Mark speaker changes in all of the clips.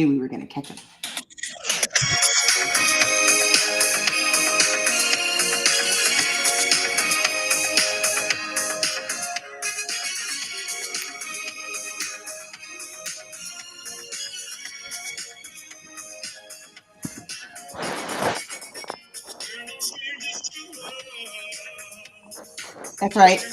Speaker 1: We were going to catch him. That's right.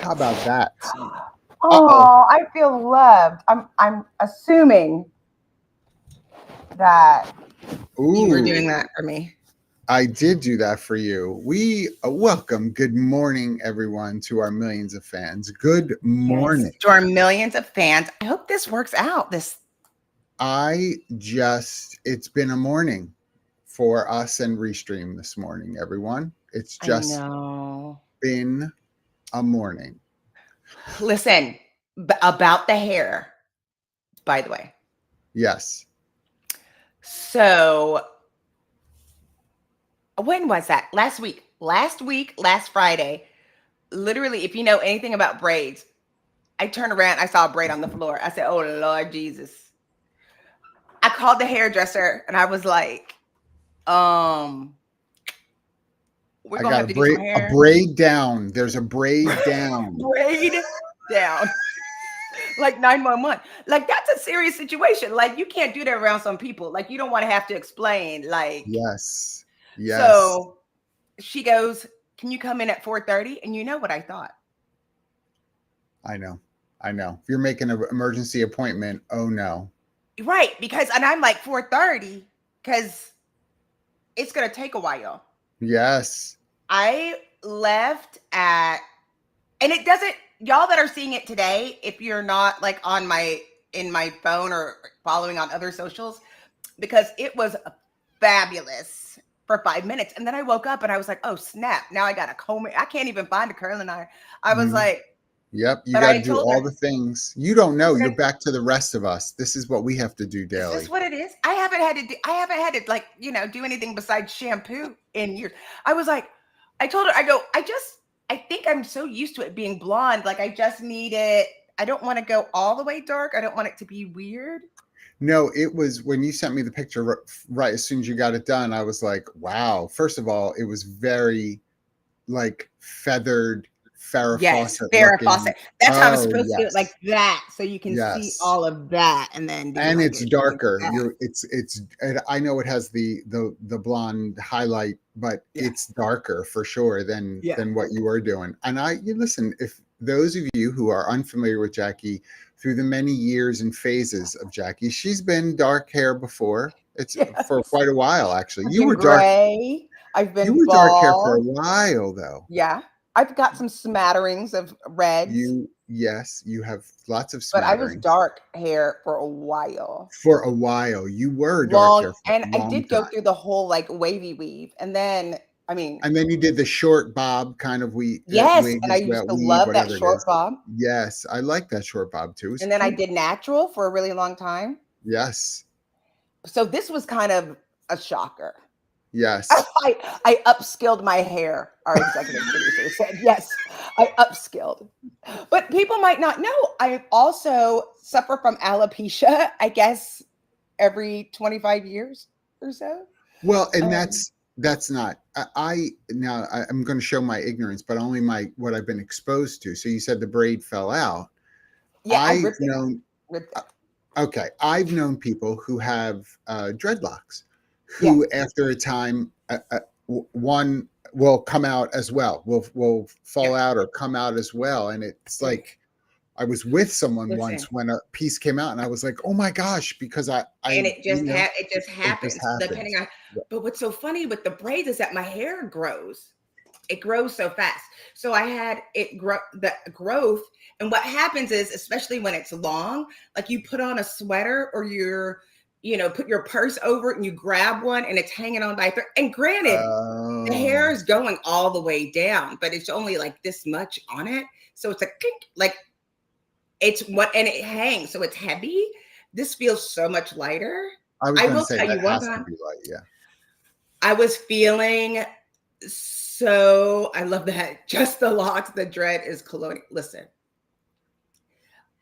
Speaker 2: How about that?
Speaker 1: Oh, I feel loved. I'm assuming that you were doing that for me.
Speaker 2: I did do that for you. We welcome. Good morning, everyone, to our millions of fans. Good morning.
Speaker 1: Yes, to our millions of fans. I hope this works out.
Speaker 2: It's been a morning for us and Restream this morning, everyone. It's just been a morning.
Speaker 1: Listen, about the hair, by the way.
Speaker 2: Yes.
Speaker 1: So when was that? Last Friday. Literally, if you know anything about braids, I turned around, I saw a braid on the floor. I said, oh, Lord Jesus. I called the hairdresser and I was like, we're going to have to do some hair.
Speaker 2: A braid down. There's a braid down.
Speaker 1: Braid down. Like 911. Like, that's a serious situation. Like, you can't do that around some people. Like, you don't want to have to explain. Like,
Speaker 2: yes.
Speaker 1: So she goes, can you come in at 4:30? And you know what I thought?
Speaker 2: I know. If you're making an emergency appointment, oh no.
Speaker 1: Right. And I'm like 4:30 because it's going to take a while.
Speaker 2: Yes.
Speaker 1: I left and it doesn't, y'all that are seeing it today, if you're not like in my phone or following on other socials, because it was fabulous for 5 minutes. And then I woke up and I was like, oh snap. Now I got to comb it. I can't even find a curling iron. I was like,
Speaker 2: yep. You got to do all the things. You don't know. You're back to the rest of us. This is what we have to do daily.
Speaker 1: Is this what it is? I haven't had to like, do anything besides shampoo in years. I was like, I told her, I think I'm so used to it being blonde. Like I just need it. I don't want to go all the way dark. I don't want it to be weird.
Speaker 2: No, it was when you sent me the picture right as soon as you got it done. I was like, wow. First of all, it was very like feathered Farrah Fawcett.
Speaker 1: Farrah Fawcett. That's how I'm supposed to do it, like that, so you can see all of that, and then
Speaker 2: it's darker. I know it has the blonde highlight, but it's darker for sure than what you are doing. And you listen, if those of you who are unfamiliar with Jackye, through the many years and phases of Jackye, she's been dark hair before. It's for quite a while, actually. You were
Speaker 1: gray. I've been
Speaker 2: bald. Dark hair for a while, though.
Speaker 1: Yeah, I've got some smatterings of reds.
Speaker 2: You have lots of smatterings.
Speaker 1: But I was dark hair for a while.
Speaker 2: You were dark hair for
Speaker 1: and I did go through the whole like wavy weave, and then
Speaker 2: you did the short bob kind of weave.
Speaker 1: Yes, and I used to love that short bob.
Speaker 2: Yes, I like that short bob too.
Speaker 1: And then I did natural for a really long time.
Speaker 2: Yes.
Speaker 1: So this was kind of a shocker.
Speaker 2: Yes.
Speaker 1: I upskilled my hair, our executive producer said. Yes, I upskilled. But people might not know, I also suffer from alopecia, I guess, every 25 years or so.
Speaker 2: Well, and that's not, I'm going to show my ignorance, but only what I've been exposed to. So you said the braid fell out.
Speaker 1: Yeah,
Speaker 2: I've known people who have dreadlocks who after a time, one will come out as well, will fall out or come out as well. And it's like, I was with someone once when a piece came out and I was like, oh my gosh, because
Speaker 1: it just happens depending on, but what's so funny with the braids is that my hair grows. It grows so fast. So I had the growth. And what happens is, especially when it's long, like you put on a sweater or you're put your purse over it and you grab one and it's hanging on by a thread. And granted, the hair is going all the way down, but it's only like this much on it. So it's like it's what, and it hangs. So it's heavy. This feels so much lighter.
Speaker 2: I was going to
Speaker 1: will
Speaker 2: say
Speaker 1: tell
Speaker 2: that
Speaker 1: you one
Speaker 2: has
Speaker 1: time,
Speaker 2: to be light. Yeah.
Speaker 1: I was feeling so, I love that. Just the locks, the dread is colonial. Listen,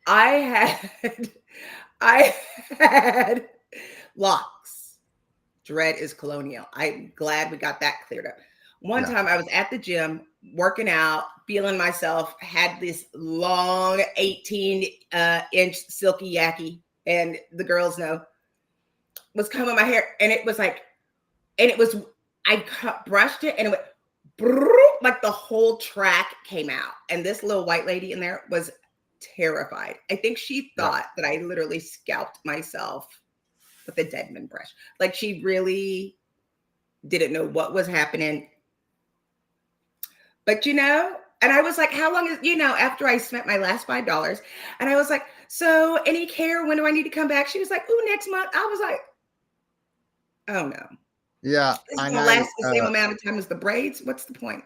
Speaker 1: I had locks. Dread is colonial. I'm glad we got that cleared up. One time I was at the gym working out, feeling myself, had this long 18-inch silky yacky, and the girls know, was combing my hair, and it was like, I brushed it, and it went like the whole track came out. And this little white lady in there was terrified. I think she thought that I literally scalped myself with a Deadman brush. Like she really didn't know what was happening. But and I was like, how long is, after I spent my last $5, and I was like, so any care, when do I need to come back? She was like, ooh, next month. I was like, oh no.
Speaker 2: Yeah.
Speaker 1: It's going to last the same amount of time as the braids. What's the point?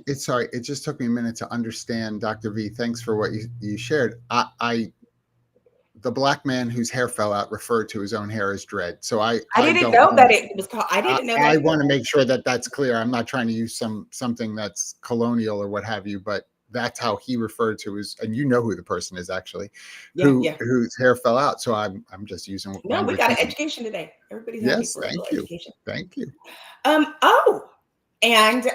Speaker 2: It's sorry. It just took me a minute to understand, Dr. V. Thanks for what you shared. The black man whose hair fell out referred to his own hair as dread. So I
Speaker 1: didn't know that it was called. I didn't know that.
Speaker 2: I want to make sure that that's clear. I'm not trying to use something that's colonial or what have you, but that's how he referred to his, and you know who the person is actually, whose hair fell out. So I'm just using.
Speaker 1: No, we got an education today. Everybody's happy for a little education.
Speaker 2: Thank you.
Speaker 1: And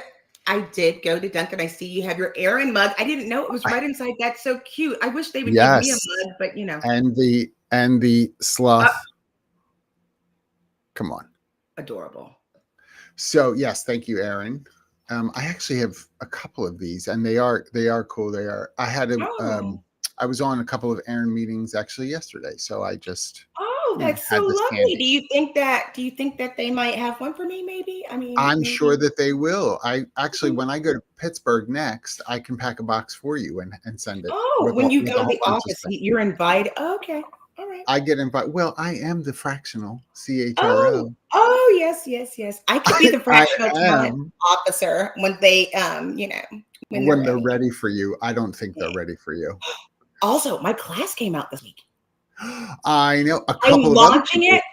Speaker 1: I did go to Dunkin'. I see you have your Aaron mug. I didn't know it was right inside. That's so cute. I wish they would give me a mug, but
Speaker 2: And the sloth. Come on.
Speaker 1: Adorable.
Speaker 2: So yes, thank you, Aaron. I actually have a couple of these, and they are cool. They are. I had I was on a couple of Aaron meetings actually yesterday, so I just.
Speaker 1: Oh, that's so lovely. Candy. Do you think that they might have one for me? Maybe. I mean,
Speaker 2: I'm sure that they will. I actually, when I go to Pittsburgh next, I can pack a box for you and send it.
Speaker 1: Oh, when you go to the office, you're invited. Okay. All right.
Speaker 2: I get invited. Well, I am the fractional CHRO.
Speaker 1: Oh, yes. I could be the fractional talent officer when they,
Speaker 2: when they're ready for you. I don't think they're ready for you.
Speaker 1: Also, my class came out this week.
Speaker 2: I know.
Speaker 1: I'm launching it.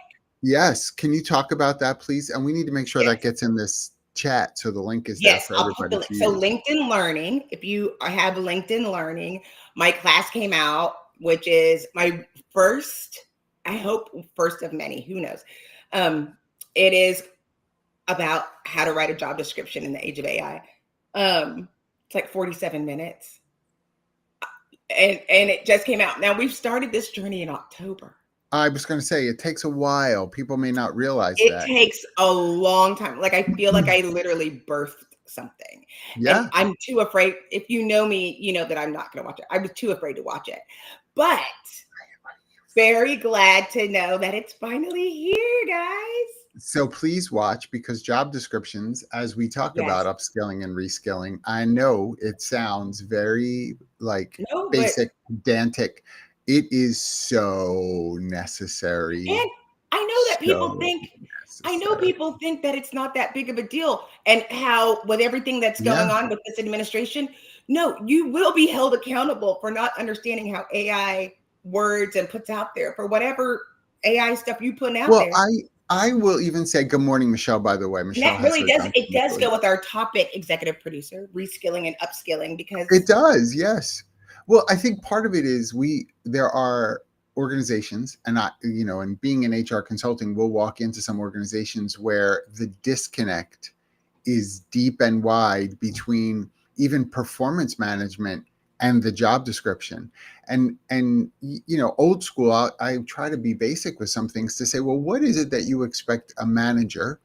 Speaker 2: Yes. Can you talk about that, please? And we need to make sure that gets in this chat. So the link is there for everybody.
Speaker 1: So LinkedIn Learning, if you have LinkedIn Learning, my class came out, which is my first, I hope first of many, who knows. It is about how to write a job description in the age of AI. It's like 47 minutes. And it just came out. Now we've started this journey in October.
Speaker 2: I was going to say it takes a while. People may not realize that.
Speaker 1: It takes a long time. Like I feel like I literally birthed something.
Speaker 2: Yeah.
Speaker 1: And I'm too afraid. If you know me, you know that I'm not going to watch it. I was too afraid to watch it. But very glad to know that it's finally here, guys.
Speaker 2: So please watch, because job descriptions, as we talk about upskilling and reskilling, I know it sounds very basic, pedantic. It is so necessary.
Speaker 1: And I know that people think that it's not that big of a deal. And how, with everything that's going on with this administration, no, you will be held accountable for not understanding how AI words and puts out there for whatever AI stuff you put out there.
Speaker 2: I will even say good morning, Michelle, by the way. Michelle,
Speaker 1: it does go with our topic, executive producer, reskilling and upskilling, because
Speaker 2: it does. Yes. Well, I think part of it is there are organizations, and and being in HR consulting, we'll walk into some organizations where the disconnect is deep and wide between even performance management and the job description. And old school, I try to be basic with some things to say, well, what is it that you expect a manager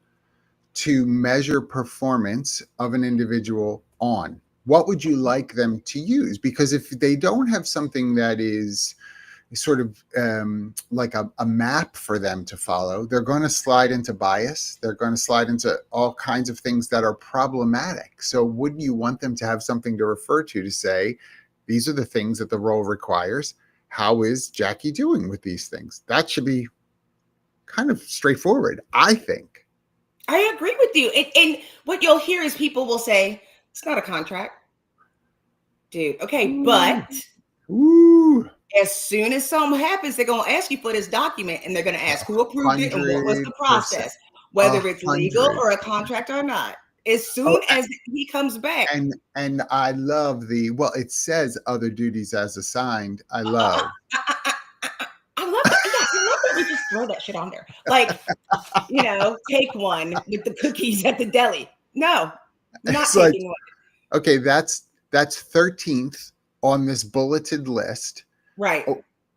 Speaker 2: to measure performance of an individual on? What would you like them to use? Because if they don't have something that is sort of like a map for them to follow, they're going to slide into bias. They're going to slide into all kinds of things that are problematic. So wouldn't you want them to have something to refer to say, these are the things that the role requires. How is Jackye doing with these things? That should be kind of straightforward, I think.
Speaker 1: I agree with you. And what you'll hear is people will say, it's not a contract. Dude, okay, but as soon as something happens, they're going to ask you for this document, and they're going to ask who approved it and what was the process, whether it's legal or a contract or not. As soon as he comes back.
Speaker 2: And I love it says other duties as assigned. I love
Speaker 1: that. I love that we just throw that shit on there. Like, take one with the cookies at the deli. No, not taking one.
Speaker 2: Okay, that's 13th on this bulleted list.
Speaker 1: Right.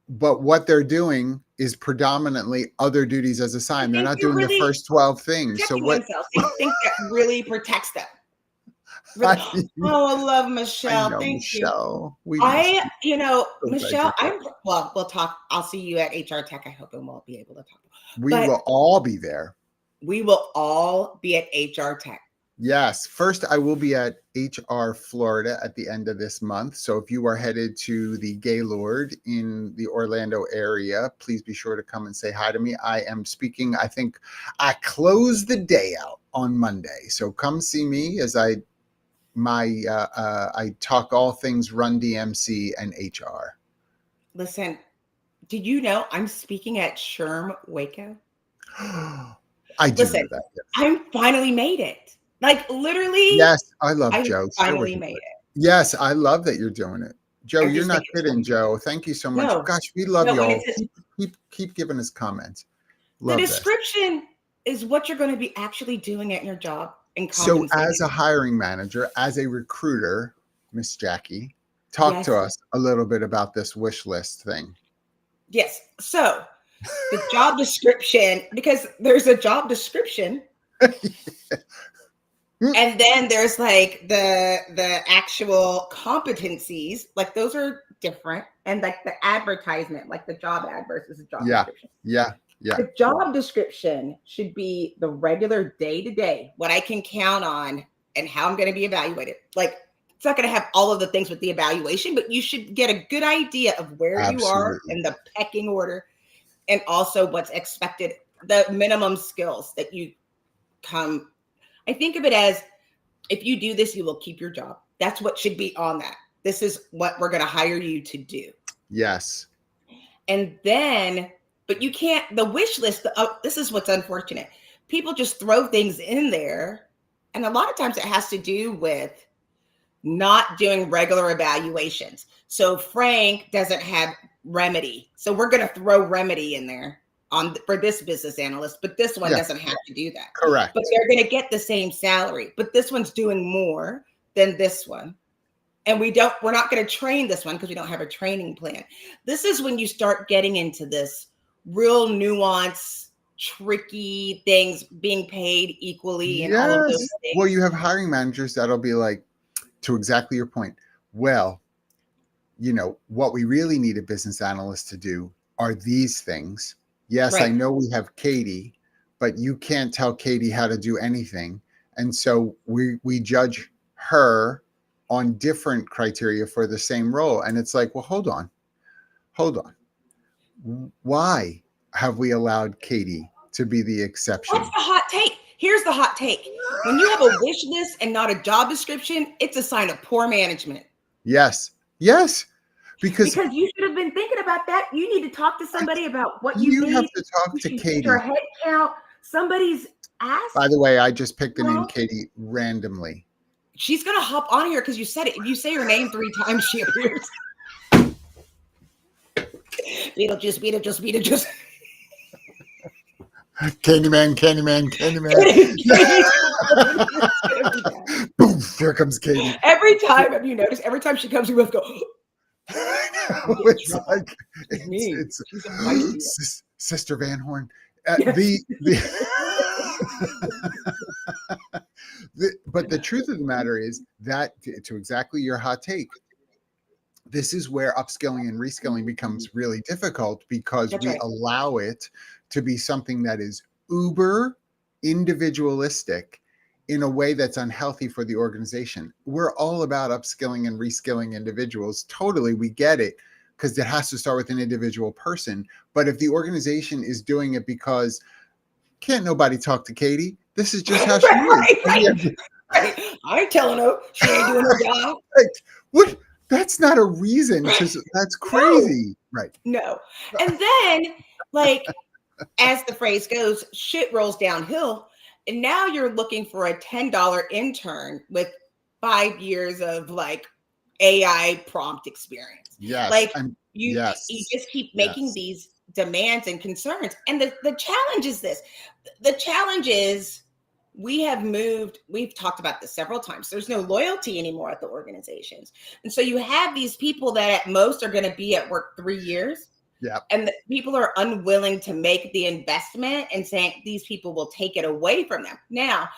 Speaker 2: But what they're doing is predominantly other duties as assigned. They're not doing the first 12 things. So what?
Speaker 1: They think that really protects them. Really, I love Michelle. Thank
Speaker 2: Michelle.
Speaker 1: You. Michelle, we'll talk. I'll see you at HR Tech. I hope, and we'll be able to talk.
Speaker 2: We will all be there.
Speaker 1: We will all be at HR Tech.
Speaker 2: Yes. First, I will be at HR Florida at the end of this month. So if you are headed to the Gaylord in the Orlando area, please be sure to come and say hi to me. I am speaking. I think I close the day out on Monday. So come see me as I talk all things Run DMC and HR.
Speaker 1: Listen, did you know I'm speaking at SHRM Waco?
Speaker 2: I do know that. Yes.
Speaker 1: I finally made it. Like literally.
Speaker 2: Yes, I love Joe.
Speaker 1: Finally made it.
Speaker 2: Yes, I love that you're doing it. Joe, you're not kidding, Joe. Thank you so much. No, gosh, we love you all. Keep giving us comments.
Speaker 1: Love the description is what you're going to be actually doing at your job.
Speaker 2: So as a hiring manager, as a recruiter, Miss Jackye, talk to us a little bit about this wish list thing.
Speaker 1: Yes. So the job description, because there's a job description. And then there's like the actual competencies, like those are different. And like the advertisement, like the job ad versus the job description.
Speaker 2: Yeah.
Speaker 1: The job description should be the regular day-to-day, what I can count on and how I'm going to be evaluated. Like it's not going to have all of the things with the evaluation, but you should get a good idea of where you are in the pecking order and also what's expected, the minimum skills that you come. I think of it as if you do this, you will keep your job. That's what should be on that. This is what we're going to hire you to do.
Speaker 2: Yes.
Speaker 1: And then, but you can't, the wish list, this is what's unfortunate. People just throw things in there. And a lot of times it has to do with not doing regular evaluations. So Frank doesn't have remedy. So we're going to throw remedy in there for this business analyst, but this one doesn't have to do that.
Speaker 2: Correct.
Speaker 1: But they're going to get the same salary, but this one's doing more than this one. And we're not going to train this one because we don't have a training plan. This is when you start getting into this real nuance, tricky things being paid equally and all of those things.
Speaker 2: Well, you have hiring managers that'll be like, to exactly your point, well, what we really need a business analyst to do are these things. Yes, I know we have Katie, but you can't tell Katie how to do anything. And so we judge her on different criteria for the same role. And it's like, well, hold on. Why have we allowed Katie to be the exception?
Speaker 1: What's the hot take? Here's the hot take. When you have a wish list and not a job description, it's a sign of poor management.
Speaker 2: Yes. Because
Speaker 1: you should have been thinking about that. You need to talk to somebody about what you need.
Speaker 2: You have to talk to Katie.
Speaker 1: Your head count. Somebody's asked.
Speaker 2: By the way, I just picked the name Katie randomly.
Speaker 1: She's going to hop on here because you said it. If you say her name 3 times, she appears. Beetlejuice.
Speaker 2: Candyman. Boom, here comes Katie.
Speaker 1: Every time, have you noticed? Every time she comes, we both go.
Speaker 2: It's like it's Sister Van Horn. But the truth of the matter is that, to exactly your hot take, this is where upskilling and reskilling becomes really difficult because we allow it to be something that is uber individualistic in a way that's unhealthy for the organization. We're all about upskilling and reskilling individuals. Totally, we get it. because it has to start with an individual person. But if the organization is doing it because can't nobody talk to Katie, this is just how she is.
Speaker 1: Right. I ain't telling her she ain't doing her job.
Speaker 2: Like, what? That's not a reason to. That's crazy, right?
Speaker 1: No. And then, like, as the phrase goes, shit rolls downhill. And now you're looking for a $10 intern with 5 years of like AI prompt experience.
Speaker 2: Yes.
Speaker 1: Like you just keep making these demands and concerns. And the challenge is this. The challenge is we've talked about this several times. There's no loyalty anymore at the organizations. And so you have these people that at most are going to be at work 3 years.
Speaker 2: Yeah.
Speaker 1: And people are unwilling to make the investment and saying these people will take it away from them. Now,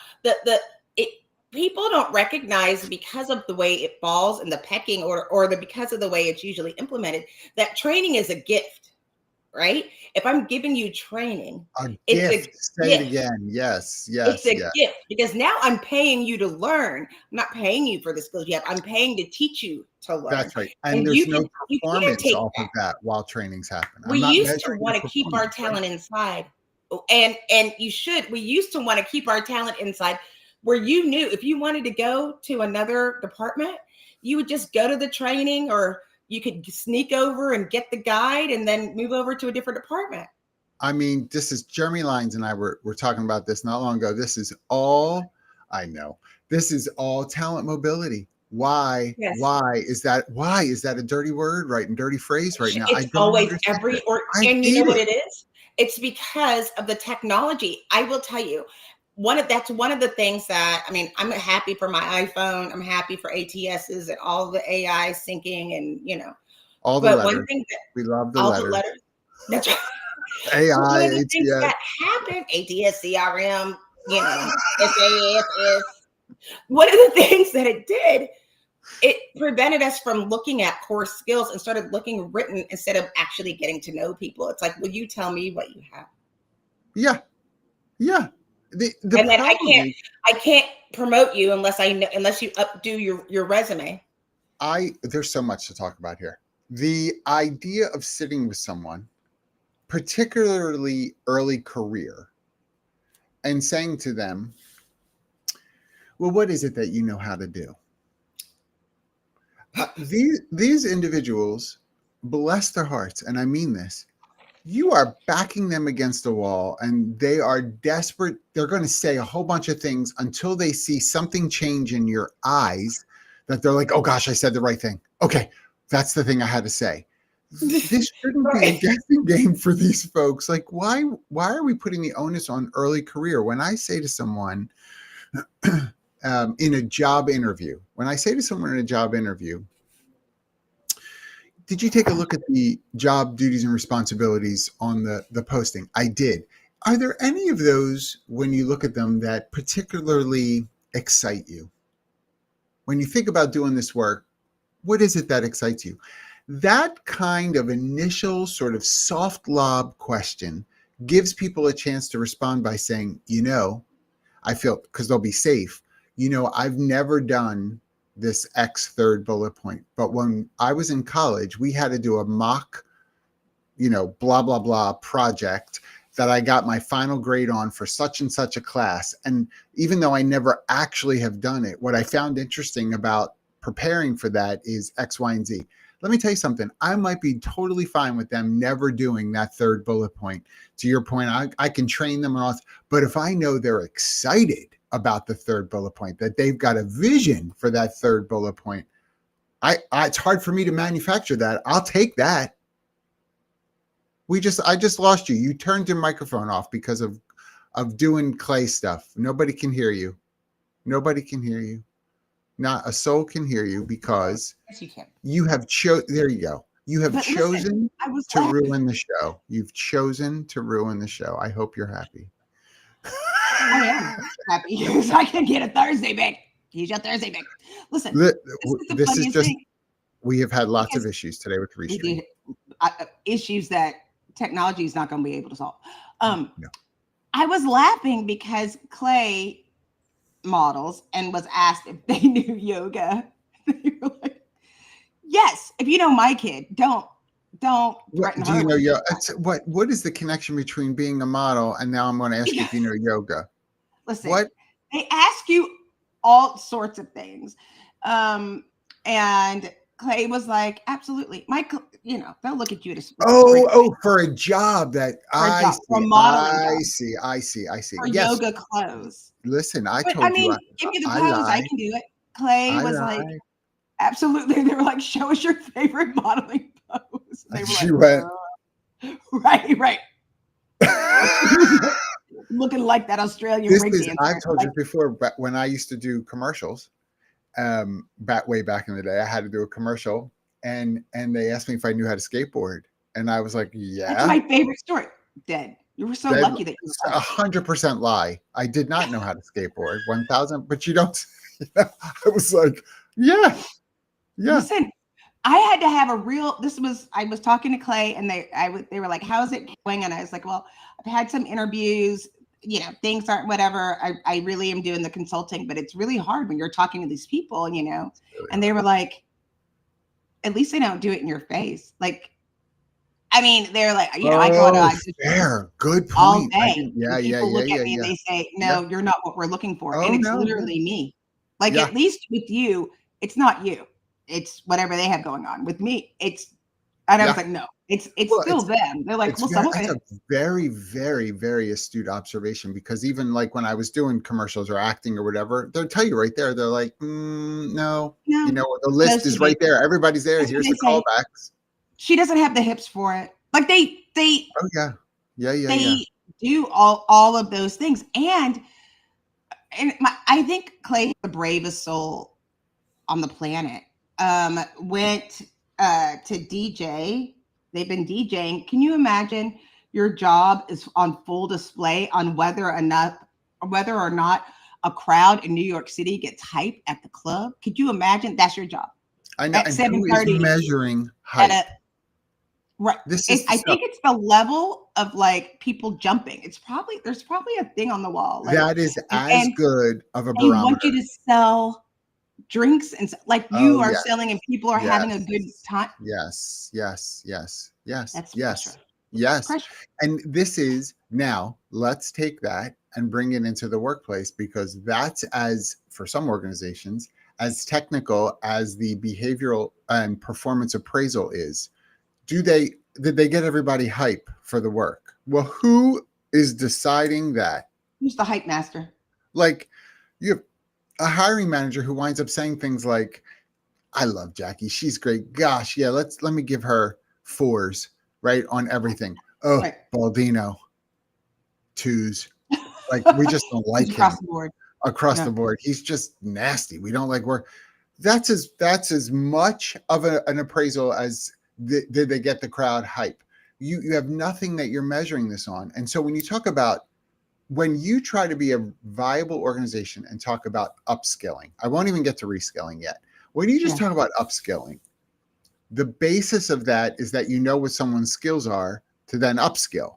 Speaker 1: people don't recognize, because of the way it falls in the pecking order, or because of the way it's usually implemented, that training is a gift, right? If I'm giving you training,
Speaker 2: it's a gift. Say it again. Yes.
Speaker 1: It's a gift, because now I'm paying you to learn. I'm not paying you for the skills you have. I'm paying to teach you to learn.
Speaker 2: That's right. And there's no performance off of that while trainings happen.
Speaker 1: We used to want to keep our talent inside. And we used to want to keep our talent inside, where you knew if you wanted to go to another department, you would just go to the training, or you could sneak over and get the guide and then move over to a different department.
Speaker 2: I mean, this is Jeremy Lyons and I were talking about this not long ago. This is all, I know, this is all talent mobility. Why? Yes. Why is that a dirty word, right? And dirty phrase right now?
Speaker 1: It's always and you know what it is? It's because of the technology. I will tell you, that's one of the things that, I mean, I'm happy for my iPhone. I'm happy for ATSs and all the AI syncing and, you know,
Speaker 2: all the letters. One thing that, we love the letters.
Speaker 1: That's right.
Speaker 2: AI,
Speaker 1: one of the things that happened, ATS, CRM, you know, SAS. One of the things that it did, it prevented us from looking at core skills and started looking written instead of actually getting to know people. It's like, will you tell me what you have?
Speaker 2: Yeah. Yeah.
Speaker 1: And then I can't promote you unless you updo your resume.
Speaker 2: There's so much to talk about here. The idea of sitting with someone, particularly early career, and saying to them, well, what is it that you know how to do? These individuals, bless their hearts, and I mean this, you are backing them against the wall and they are desperate. They're going to say a whole bunch of things until they see something change in your eyes that they're like, oh gosh, I said the right thing. Okay, that's the thing I had to say. This shouldn't be a guessing game for these folks. Like, why are we putting the onus on early career? When I say to someone in a job interview, did you take a look at the job duties and responsibilities on the posting? I did. Are there any of those, when you look at them, that particularly excite you? When you think about doing this work, what is it that excites you? That kind of initial sort of soft lob question gives people a chance to respond by saying, you know, I feel, because they'll be safe, you know, I've never done this X third bullet point. But when I was in college, we had to do a mock, you know, blah, blah, blah project that I got my final grade on for such and such a class. And even though I never actually have done it, what I found interesting about preparing for that is X, Y, and Z. Let me tell you something. I might be totally fine with them never doing that third bullet point. To your point, I can train them and all, but if I know they're excited about the third bullet point, that they've got a vision for that third bullet point, it's hard for me to manufacture that. I'll take that. I just lost you. You turned your microphone off because of doing clay stuff. Nobody can hear you. Nobody can hear you. Not a soul can hear you because
Speaker 1: yes, you can.
Speaker 2: You have there you go. You have chosen to ruin the show. You've chosen to ruin the show. I hope you're happy.
Speaker 1: I am happy because I can get a Thursday back. Here's your Thursday back. Listen,
Speaker 2: this is just thing. We have had lots of issues today with restream.
Speaker 1: Issues that technology is not going to be able to solve. No. I was laughing because Clay models and was asked if they knew yoga. They were like, yes, if you know my kid, don't don't threaten
Speaker 2: Do
Speaker 1: her.
Speaker 2: you know yoga? What is the connection between being a model and now I'm going to ask you if you know yoga?
Speaker 1: Listen,
Speaker 2: what?
Speaker 1: They ask you all sorts of things. And Clay was like, absolutely. They'll look at you to
Speaker 2: For a job that I see.
Speaker 1: For a modeling job.
Speaker 2: I see.
Speaker 1: For
Speaker 2: Yes.
Speaker 1: yoga clothes.
Speaker 2: Listen, I
Speaker 1: But,
Speaker 2: told you.
Speaker 1: give me the pose. I can do it. Clay was like, absolutely. They were like, show us your favorite modeling pose. They were
Speaker 2: she went,
Speaker 1: right. Looking like that Australian break dancer.
Speaker 2: I've told you before, but when I used to do commercials, way back in the day, I had to do a commercial, and they asked me if I knew how to skateboard, and I was like, yeah.
Speaker 1: That's my favorite story. Dead. You were so lucky that you
Speaker 2: were 100% lie. I did not know how to skateboard. 1,000, but you don't. I was like, yeah.
Speaker 1: Listen, I had to have I was talking to Clay, and they were like, how's it going? And I was like, well, I've had some interviews, things aren't whatever. I really am doing the consulting, but it's really hard when you're talking to these people, really and they were like, at least they don't do it in your face. Like, they're like, I go to
Speaker 2: fair, good point.
Speaker 1: All day.
Speaker 2: People
Speaker 1: look at me and they say, no, you're not what we're looking for. And it's literally me. Like, at least with you, it's not you. It's whatever they have going on. With me, I was like, no, it's still them. They're like, well,
Speaker 2: that's a very, very, very astute observation, because even like when I was doing commercials or acting or whatever, they'll tell you right there. They're like, no, the list is right there. Everybody's there. Here's the callbacks.
Speaker 1: She doesn't have the hips for it. Like they
Speaker 2: they
Speaker 1: do all of those things. And I think Clay, the bravest soul on the planet, went to DJ. They've been DJing. Can you imagine your job is on full display on whether or not a crowd in New York City gets hype at the club? Could you imagine? That's your job.
Speaker 2: I know. At 7:30 measuring hype.
Speaker 1: Right. I think it's the level of like people jumping. There's probably a thing on the wall. Like,
Speaker 2: that is as good of a barometer.
Speaker 1: They want you to sell drinks and like you are selling, and people are having a good time.
Speaker 2: Yes.
Speaker 1: That's
Speaker 2: yes. Pressure. And this is, now let's take that and bring it into the workplace, because that's, as for some organizations, as technical as the behavioral and performance appraisal is. Did they get everybody hype for the work? Well, who is deciding that?
Speaker 1: Who's the hype master?
Speaker 2: Like, you have a hiring manager who winds up saying things like, I love Jackye. She's great. Gosh, yeah, let me give her 4s, right, on everything. Oh, right. Baldino, 2s. Like, we just don't like
Speaker 1: across
Speaker 2: him.
Speaker 1: The board.
Speaker 2: Across the board. He's just nasty. We don't like work. That's as much of an appraisal as did they get the crowd hype. You have nothing that you're measuring this on. And so when you talk about, when you try to be a viable organization and talk about upskilling, I won't even get to reskilling yet. When you just talk about upskilling, the basis of that is that you know what someone's skills are to then upskill.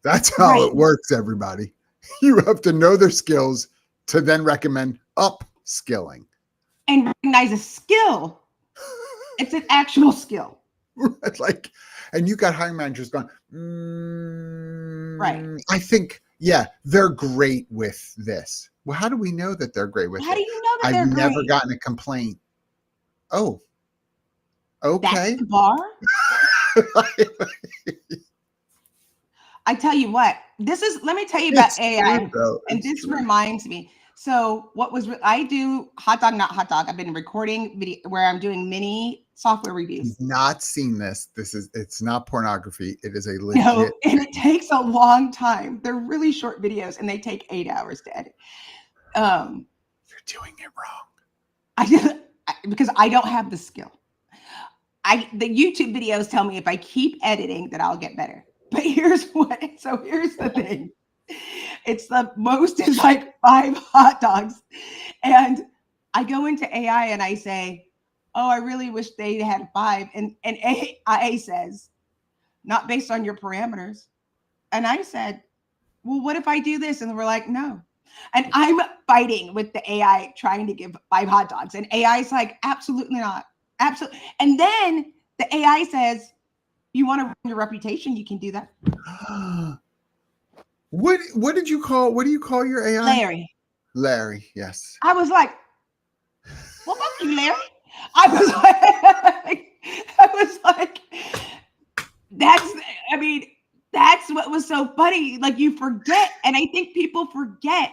Speaker 2: That's how it works, everybody. You have to know their skills to then recommend upskilling.
Speaker 1: And recognize a skill. It's an actual skill.
Speaker 2: Like, and you got hiring managers going,
Speaker 1: right.
Speaker 2: I think, they're great with this. Well, how do we know that they're great with it?
Speaker 1: How do you know that
Speaker 2: I've never gotten a complaint. Oh, okay.
Speaker 1: That's the bar? I tell you what, let me tell you about AI. And this reminds me. So I do hot dog, not hot dog. I've been recording video where I'm doing mini software reviews.
Speaker 2: You've not seen this. It's not pornography. It is a legit.
Speaker 1: No, and it takes a long time. They're really short videos and they take 8 hours to edit.
Speaker 2: You're doing it wrong.
Speaker 1: Because I don't have the skill. The YouTube videos tell me if I keep editing that I'll get better. But here's the thing. It's the most is like 5 hot dogs. And I go into AI and I say, oh, I really wish they had 5. And AI says, not based on your parameters. And I said, well, what if I do this? And we're like, no. And I'm fighting with the AI trying to give 5 hot dogs. And AI is like, absolutely not. Absolutely. And then the AI says, you want to ruin your reputation, you can do that.
Speaker 2: What did you call? What do you call your AI?
Speaker 1: Larry.
Speaker 2: Larry. Yes.
Speaker 1: I was like, well, fuck you, Larry. I was like, that's what was so funny. Like, you forget, and I think people forget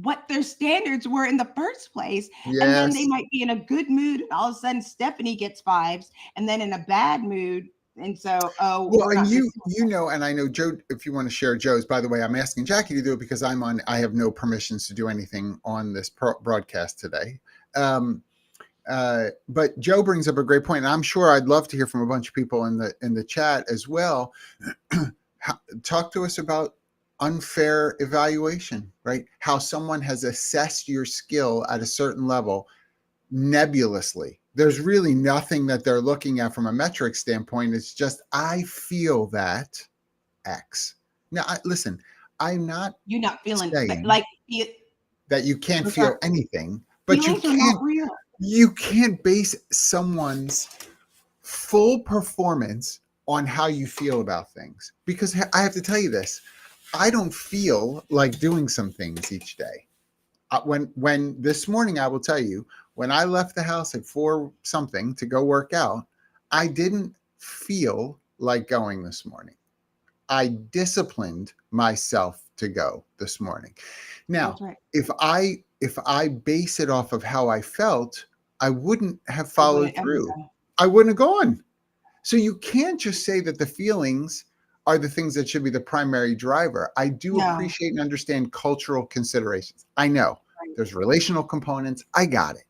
Speaker 1: what their standards were in the first place.
Speaker 2: Yes.
Speaker 1: And then they might be in a good mood, and all of a sudden Stephanie gets 5s, and then in a bad mood. And so,
Speaker 2: well, and you know, and I know Joe, if you want to share Joe's, by the way, I'm asking Jackye to do it because I have no permissions to do anything on this broadcast today. But Joe brings up a great point, and I'm sure I'd love to hear from a bunch of people in the chat as well. Talk to us about unfair evaluation, right? How someone has assessed your skill at a certain level nebulously. There's really nothing that they're looking at from a metric standpoint. It's just, I feel that X. Now, listen, you're not feeling
Speaker 1: like
Speaker 2: that you can't feel anything, but you can't base someone's full performance on how you feel about things. Because I have to tell you this, I don't feel like doing some things each day. When this morning, I will tell you, when I left the house at 4 something to go work out, I didn't feel like going this morning. I disciplined myself to go this morning. Now, right. if I base it off of how I felt, I wouldn't have followed through. I wouldn't have gone. So you can't just say that the feelings are the things that should be the primary driver. I do appreciate and understand cultural considerations. I know there's relational components. I got it.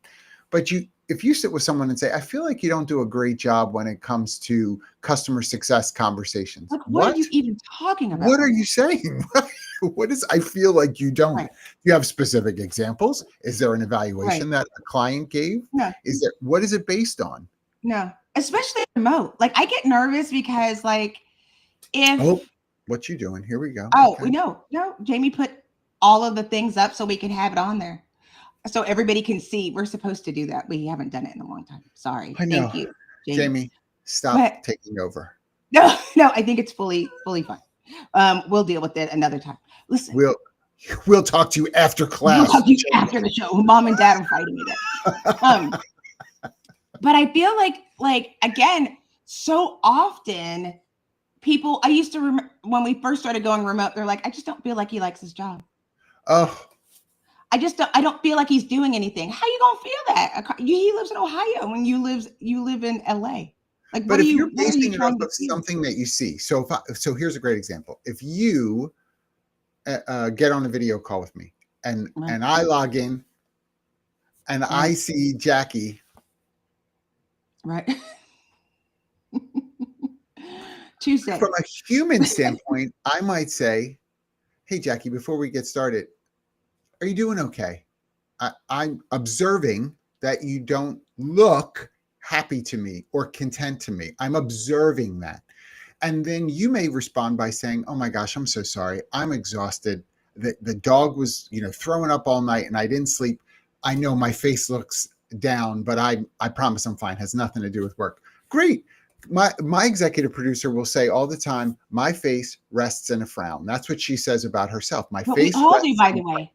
Speaker 2: But if you sit with someone and say, I feel like you don't do a great job when it comes to customer success conversations.
Speaker 1: Like, what are you even talking about?
Speaker 2: What are you saying? I feel like you don't. Right. You have specific examples? Is there an evaluation that a client gave?
Speaker 1: No.
Speaker 2: What is it based on?
Speaker 1: No, especially remote. Like, I get nervous because
Speaker 2: what you doing? Here we go.
Speaker 1: Oh, okay. No, Jamie put all of the things up so we can have it on there. So everybody can see. We're supposed to do that. We haven't done it in a long time. Sorry.
Speaker 2: I know.
Speaker 1: Thank you,
Speaker 2: Jamie. Stop taking over.
Speaker 1: No, I think it's fully fine. We'll deal with it another time. Listen.
Speaker 2: We'll talk to you after class.
Speaker 1: We'll talk to you after the show. Mom and Dad are fighting me there. But I feel like again, so often people, I used to remember when we first started going remote, they're like, I just don't feel like he likes his job.
Speaker 2: Oh.
Speaker 1: I don't feel like he's doing anything. How you gonna feel that? He lives in Ohio and you live in LA. Like,
Speaker 2: but if you're basing it off of something that you see, so here's a great example. If you get on a video call with me and I log in and I see Jackye,
Speaker 1: right? Tuesday.
Speaker 2: From a human standpoint, I might say, hey, Jackye, before we get started, are you doing okay? I'm observing that you don't look happy to me or content to me. I'm observing that. And then you may respond by saying, oh my gosh, I'm so sorry. I'm exhausted. The dog was, throwing up all night and I didn't sleep. I know my face looks down, but I promise I'm fine. It has nothing to do with work. Great. My executive producer will say all the time, my face rests in a frown. That's what she says about herself. My face.
Speaker 1: We all do, by the way.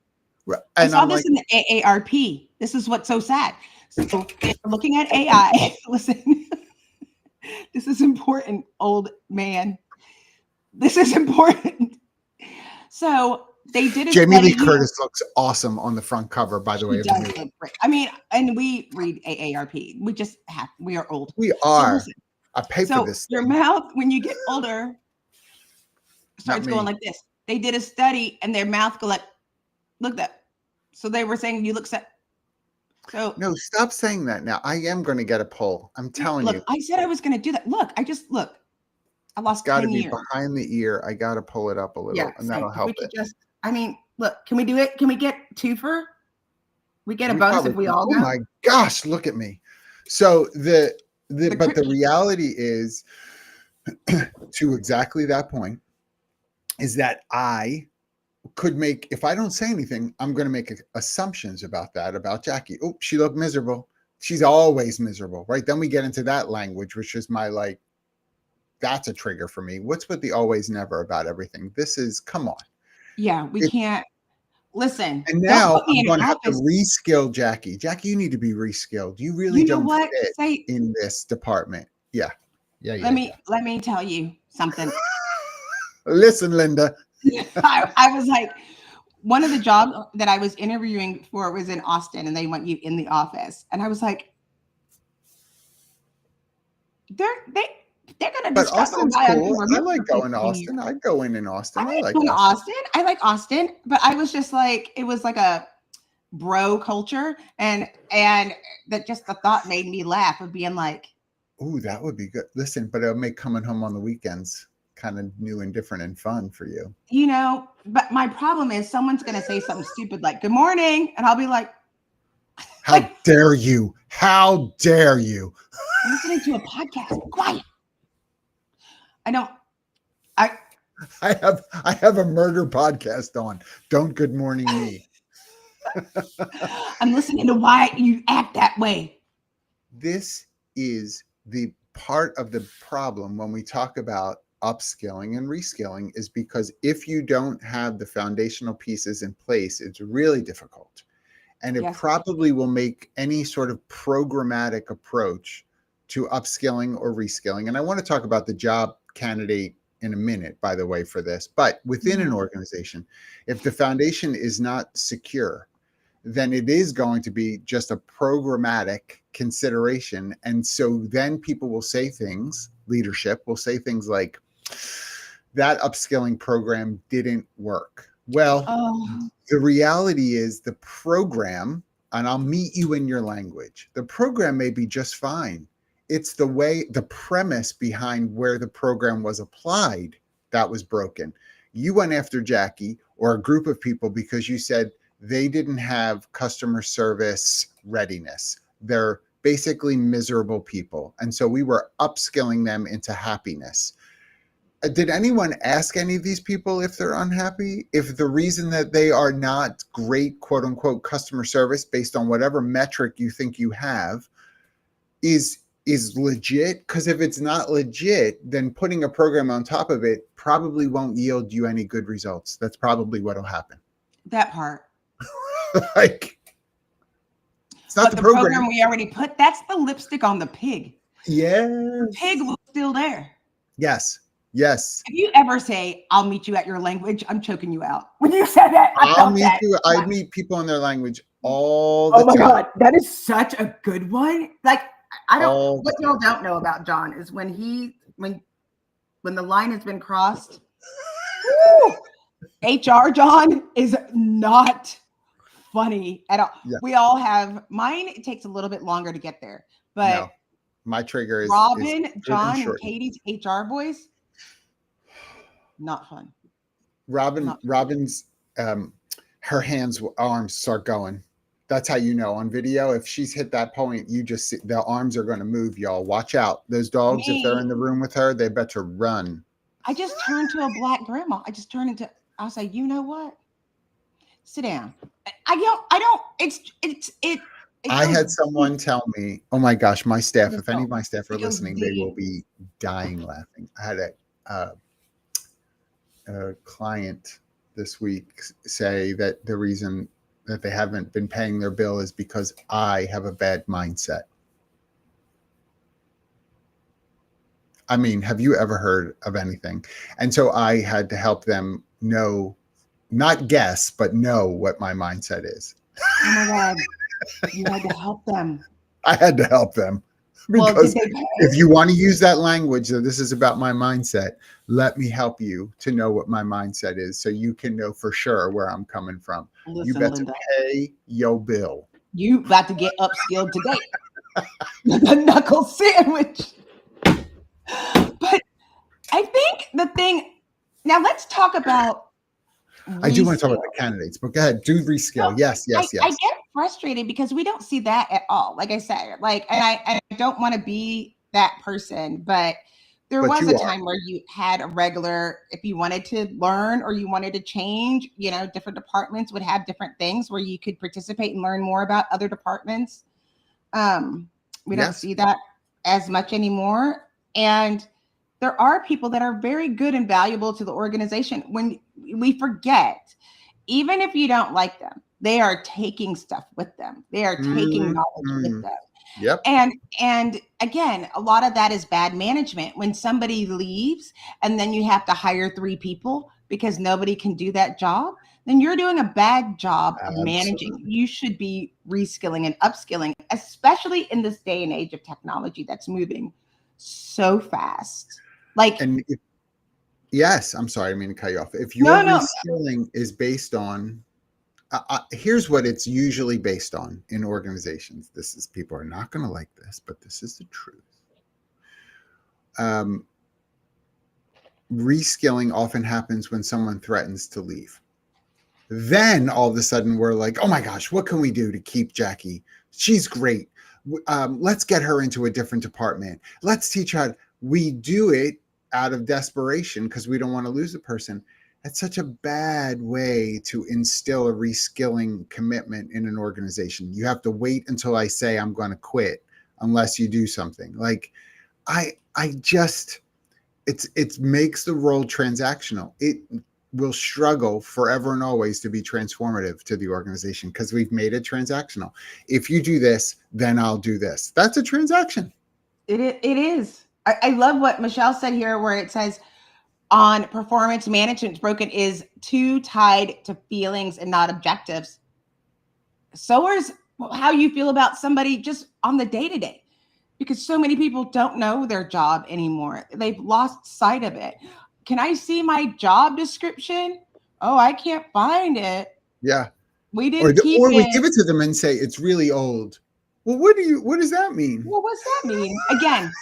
Speaker 2: And
Speaker 1: I saw this in the AARP. This is what's so sad. So if we're looking at AI, listen, this is important, old man. This is important. So they did.
Speaker 2: Jamie Lee Curtis looks awesome on the front cover, by the way.
Speaker 1: I mean, and we read AARP. We are old.
Speaker 2: We are. So I pay for this.
Speaker 1: Your mouth, when you get older, starts going like this. They did a study, and their mouth go like. Look that. So they were saying you look set. So
Speaker 2: no, stop saying that now. I am going to get a poll. I'm telling you.
Speaker 1: I said I was going to do that. Look, I lost 10 years.
Speaker 2: Got to be behind the ear. I got to pull it up a little, and that'll help it.
Speaker 1: Look, can we do it? Can we get twofer? We get a bonus if we all go.
Speaker 2: Oh my gosh, look at me. So but the reality is, to exactly that point, is that I could make, if I don't say anything, I'm going to make assumptions about Jackye. Oh, she looked miserable. She's always miserable, right? Then we get into that language, which is my that's a trigger for me. What's with the always never about everything? This is, come on.
Speaker 1: Yeah, we can't. Listen,
Speaker 2: And
Speaker 1: don't
Speaker 2: now
Speaker 1: put me
Speaker 2: I'm
Speaker 1: in
Speaker 2: going
Speaker 1: an
Speaker 2: to have to
Speaker 1: office.
Speaker 2: reskill Jackye. Jackye, you need to be reskilled. You really
Speaker 1: You know
Speaker 2: don't
Speaker 1: what?
Speaker 2: fit in this department. Yeah.
Speaker 1: Let me tell you something.
Speaker 2: Listen, Linda.
Speaker 1: I was like, one of the jobs that I was interviewing for was in Austin, and they want you in the office, and I was like, they're gonna
Speaker 2: But
Speaker 1: discover a
Speaker 2: Austin's
Speaker 1: guy on
Speaker 2: cool.
Speaker 1: who
Speaker 2: I
Speaker 1: removed
Speaker 2: like
Speaker 1: for
Speaker 2: going to
Speaker 1: 15 years.
Speaker 2: Austin. I'd go in Austin. I
Speaker 1: I like
Speaker 2: like
Speaker 1: going to
Speaker 2: Austin.
Speaker 1: Austin. I like Austin, but I was just like, it was like a bro culture, and that just the thought made me laugh of being like,
Speaker 2: ooh, that would be good. Listen, but it'll make coming home on the weekends kind of new and different and fun for you.
Speaker 1: you know. But my problem is someone's gonna say something stupid like "Good morning," and I'll be like,
Speaker 2: How dare you? How dare you?
Speaker 1: I'm listening to a podcast. Be quiet.
Speaker 2: I have a murder podcast on. Don't good morning me.
Speaker 1: I'm listening to why you act that way.
Speaker 2: This is the part of the problem when we talk about upskilling and reskilling, is because if you don't have the foundational pieces in place, it's really difficult. And it probably will make any sort of programmatic approach to upskilling or reskilling. And I want to talk about the job candidate in a minute, by the way, for this. But within an organization, if the foundation is not secure, then it is going to be just a programmatic consideration. And so then people will say things, leadership will say things like, that upskilling program didn't work. Well, the reality is the program, and I'll meet you in your language, the program may be just fine. It's the way, the premise behind where the program was applied that was broken. You went after Jackye or a group of people because you said they didn't have customer service readiness. They're basically miserable people. And so we were upskilling them into happiness. Did anyone ask any of these people if they're unhappy? If the reason that they are not great, quote unquote, customer service based on whatever metric you think you have is legit? Because if it's not legit, then putting a program on top of it probably won't yield you any good results. That's probably what'll happen.
Speaker 1: That part.
Speaker 2: Like, it's not
Speaker 1: but the program we already put, that's the lipstick on the pig.
Speaker 2: Yes.
Speaker 1: The pig was still there.
Speaker 2: Yes. Yes.
Speaker 1: If you ever say, I'll meet you at your language, I'm choking you out. When you said that,
Speaker 2: I'll meet you. I meet people in their language all the time.
Speaker 1: Oh my God. That is such a good one. Like, I don't, what y'all don't know about John is when the line has been crossed, HR John is not funny at all. Yeah. We all have mine. It takes a little bit longer to get there, but no,
Speaker 2: my trigger is
Speaker 1: Robin, John, and Katie's HR voice. Not fun.
Speaker 2: Robin's her arms start going. That's how you know on video. If she's hit that point, you just see the arms are going to move, y'all. Watch out. Those dogs, if they're in the room with her, they better run.
Speaker 1: I just turned to a black grandma. I'll say, you know what? Sit down.
Speaker 2: I had someone tell me, oh my gosh, my staff, if any of my staff are listening, they will be dying laughing. I had a client this week say that the reason that they haven't been paying their bill is because I have a bad mindset. I mean, have you ever heard of anything? And so I had to help them know, not guess, but know what my mindset is.
Speaker 1: Oh my God. You had to help them.
Speaker 2: I had to help them. Because if you want to use that language, that this is about my mindset, let me help you to know what my mindset is so you can know for sure where I'm coming from. Listen, you better pay your bill.
Speaker 1: You about to get upskilled today. The knuckle sandwich. But I think the thing, now let's talk about
Speaker 2: I do want to talk about the candidates, but go ahead, do reskill. No, yes.
Speaker 1: I get frustrated because we don't see that at all. Like I said, and I don't want to be that person, but there was a time where you had a regular, if you wanted to learn or you wanted to change, different departments would have different things where you could participate and learn more about other departments. We don't see that as much anymore. And there are people that are very good and valuable to the organization. When we forget, even if you don't like them, they are taking stuff with them. They are taking knowledge with them.
Speaker 2: Yep.
Speaker 1: And again, a lot of that is bad management. When somebody leaves and then you have to hire 3 people because nobody can do that job, then you're doing a bad job of managing. You should be reskilling and upskilling, especially in this day and age of technology that's moving so fast. Like,
Speaker 2: yes, I'm sorry, I mean to cut you off. If your reskilling is based on, here's what it's usually based on in organizations. This is, people are not going to like this, but this is the truth. Reskilling often happens when someone threatens to leave. Then all of a sudden we're like, oh my gosh, what can we do to keep Jackye? She's great. Let's get her into a different department. Let's teach her. We do it out of desperation because we don't want to lose the person. That's such a bad way to instill a reskilling commitment in an organization. You have to wait until I say I'm going to quit unless you do something. Like, I just, it makes the role transactional. It will struggle forever and always to be transformative to the organization because we've made it transactional. If you do this, then I'll do this. That's a transaction.
Speaker 1: It is. I love what Michelle said here, where it says on performance management broken is too tied to feelings and not objectives. So is how you feel about somebody just on the day-to-day, because so many people don't know their job anymore. They've lost sight of it. Can I see my job description? Oh, I can't find it.
Speaker 2: Yeah.
Speaker 1: We didn't keep
Speaker 2: or we
Speaker 1: it.
Speaker 2: give it to them and say it's really old. Well, what does that mean?
Speaker 1: Well, what's that mean? Again,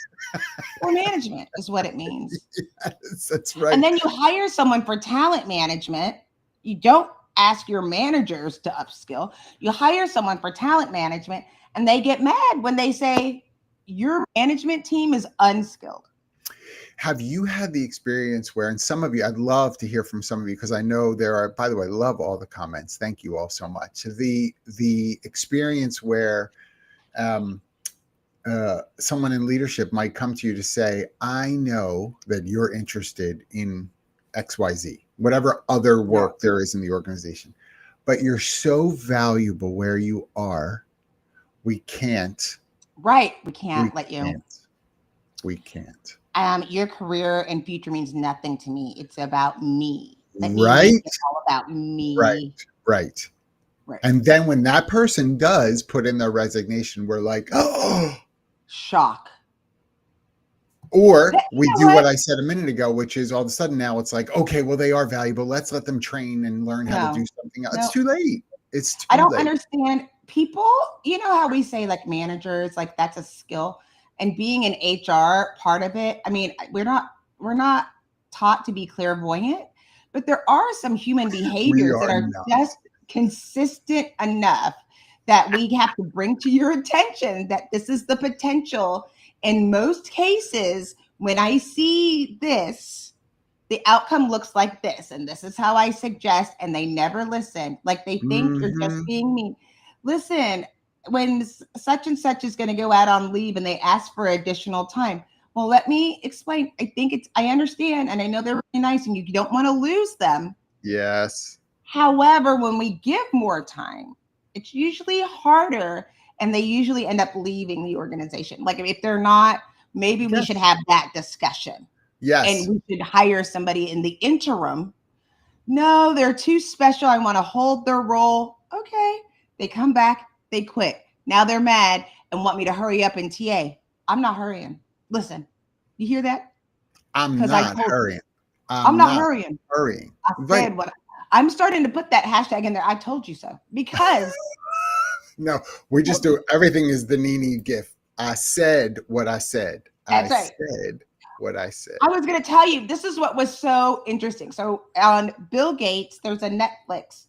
Speaker 1: poor management is what it means.
Speaker 2: Yes, that's right.
Speaker 1: And then you hire someone for talent management. You don't ask your managers to upskill. You hire someone for talent management, and they get mad when they say your management team is unskilled.
Speaker 2: Have you had the experience where, and some of you, I'd love to hear from some of you, because I know there are, by the way, love all the comments. Thank you all so much. The experience where someone in leadership might come to you to say, I know that you're interested in XYZ, whatever other work there is in the organization, but you're so valuable where you are. We can't.
Speaker 1: Right. We can't let you.
Speaker 2: We can't.
Speaker 1: Your career and future means nothing to me. It's about me.
Speaker 2: Right.
Speaker 1: It's all about me.
Speaker 2: Right. And then when that person does put in their resignation, we're like, oh,
Speaker 1: shock.
Speaker 2: Or we do what I said a minute ago, which is all of a sudden now it's like, okay, well, they are valuable. Let's let them train and learn how to do something else. It's too late. It's too late.
Speaker 1: I don't understand people. You know how we say like managers, like that's a skill, and being an HR part of it. I mean, we're not taught to be clairvoyant, but there are some human behaviors that are just consistent enough that we have to bring to your attention that this is the potential. In most cases, when I see this, the outcome looks like this, and this is how I suggest, and they never listen. Like they think you're just being mean. Listen, when such and such is going to go out on leave and they ask for additional time, well, let me explain. I understand, and I know they're really nice, and you don't want to lose them.
Speaker 2: Yes.
Speaker 1: However, when we give more time, it's usually harder, and they usually end up leaving the organization. Like if they're not, maybe we should have that discussion.
Speaker 2: Yes.
Speaker 1: And we should hire somebody in the interim. No, they're too special. I want to hold their role. Okay. They come back, they quit. Now they're mad and want me to hurry up and TA. I'm not hurrying. Listen, you hear that?
Speaker 2: I'm not hurrying.
Speaker 1: I'm not hurrying.
Speaker 2: I
Speaker 1: said what I'm starting to put that hashtag in there. I told you so, because
Speaker 2: no, we just do everything is the Nene gift. I said what I said.
Speaker 1: That's right.
Speaker 2: Said what I said.
Speaker 1: I was going to tell you, this is what was so interesting. So on Bill Gates, there's a Netflix,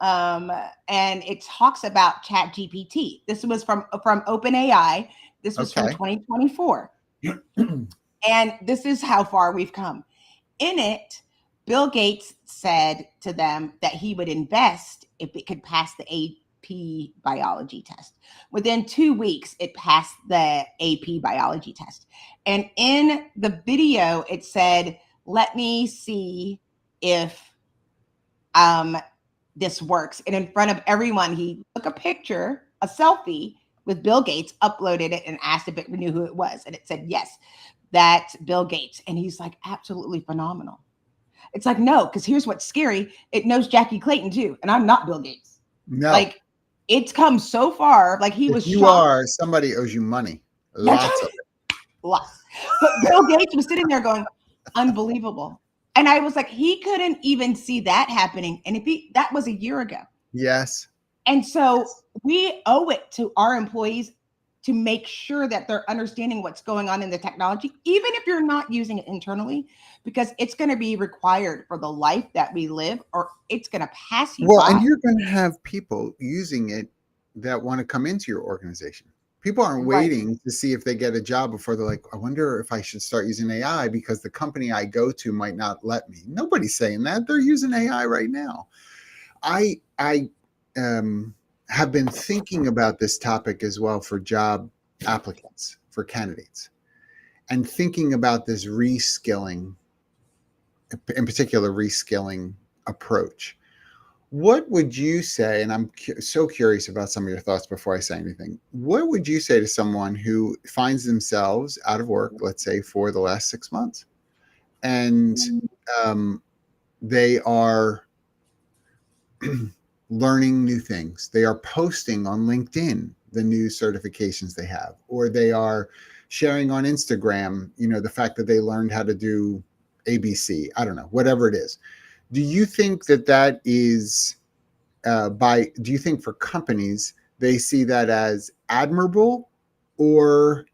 Speaker 1: and it talks about ChatGPT. This was from OpenAI. This was from 2024. And this is how far we've come. In it, Bill Gates said to them that he would invest if it could pass the AP biology test. Within 2 weeks, it passed the AP biology test. And in the video, it said, let me see if this works. And in front of everyone, he took a picture, a selfie with Bill Gates, uploaded it, and asked if it knew who it was. And it said, yes, that's Bill Gates. And he's like, absolutely phenomenal. It's like, no, because here's what's scary. It knows Jackye Clayton too. And I'm not Bill Gates.
Speaker 2: No.
Speaker 1: Like, it's come so far. Like, he was shocked.
Speaker 2: Somebody owes you money. Lots of it.
Speaker 1: Lots. But Bill Gates was sitting there going, unbelievable. And I was like, he couldn't even see that happening. And that was a year ago.
Speaker 2: Yes.
Speaker 1: And so we owe it to our employees to make sure that they're understanding what's going on in the technology, even if you're not using it internally, because it's going to be required for the life that we live, or it's going to pass you by.
Speaker 2: And you're going to have people using it that want to come into your organization. People aren't waiting to see if they get a job before they're like, I wonder if I should start using AI because the company I go to might not let me. Nobody's saying that. They're using AI right now. I have been thinking about this topic as well for job applicants, for candidates, and thinking about this reskilling, in particular, reskilling approach. What would you say, and I'm so curious about some of your thoughts before I say anything, what would you say to someone who finds themselves out of work, let's say for the last 6 months, and they are learning new things. They are posting on LinkedIn the new certifications they have, or they are sharing on Instagram, the fact that they learned how to do ABC. I don't know, whatever it is. Do you think that is do you think for companies, they see that as admirable or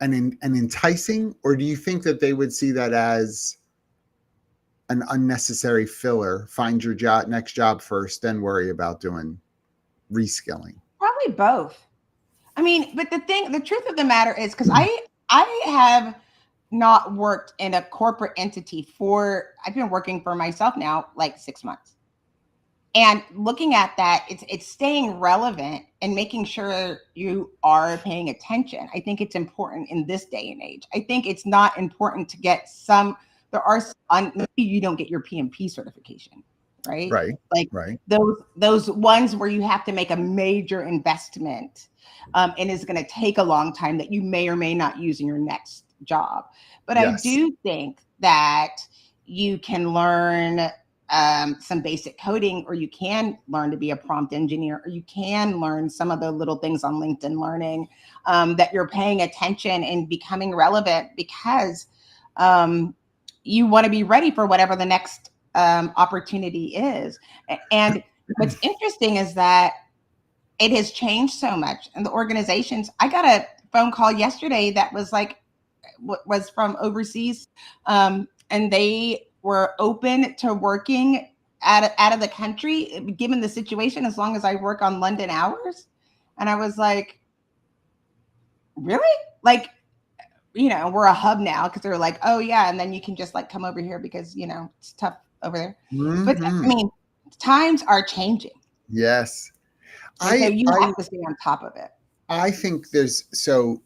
Speaker 2: an enticing, or do you think that they would see that as an unnecessary filler? Find your next job first, then worry about doing reskilling.
Speaker 1: Probably both. I mean, but the truth of the matter is, because I have not worked in a corporate entity I've been working for myself now like 6 months. And looking at that, it's staying relevant and making sure you are paying attention. I think it's important in this day and age. I think it's not important to get maybe you don't get your PMP certification, right?
Speaker 2: Right.
Speaker 1: Like those ones where you have to make a major investment and it's going to take a long time that you may or may not use in your next job. But yes. I do think that you can learn some basic coding, or you can learn to be a prompt engineer, or you can learn some of the little things on LinkedIn Learning that you're paying attention and becoming relevant, because you want to be ready for whatever the next opportunity is. And what's interesting is that it has changed so much in the organizations. I got a phone call yesterday that was was from overseas, and they were open to working out of the country, given the situation, as long as I work on London hours. And I was like, really? Like, we're a hub now, because they're like, oh yeah, and then you can just come over here because it's tough over there. Mm-hmm. But I mean, times are changing.
Speaker 2: Yes.
Speaker 1: So you have to stay on top of it.
Speaker 2: I think there's so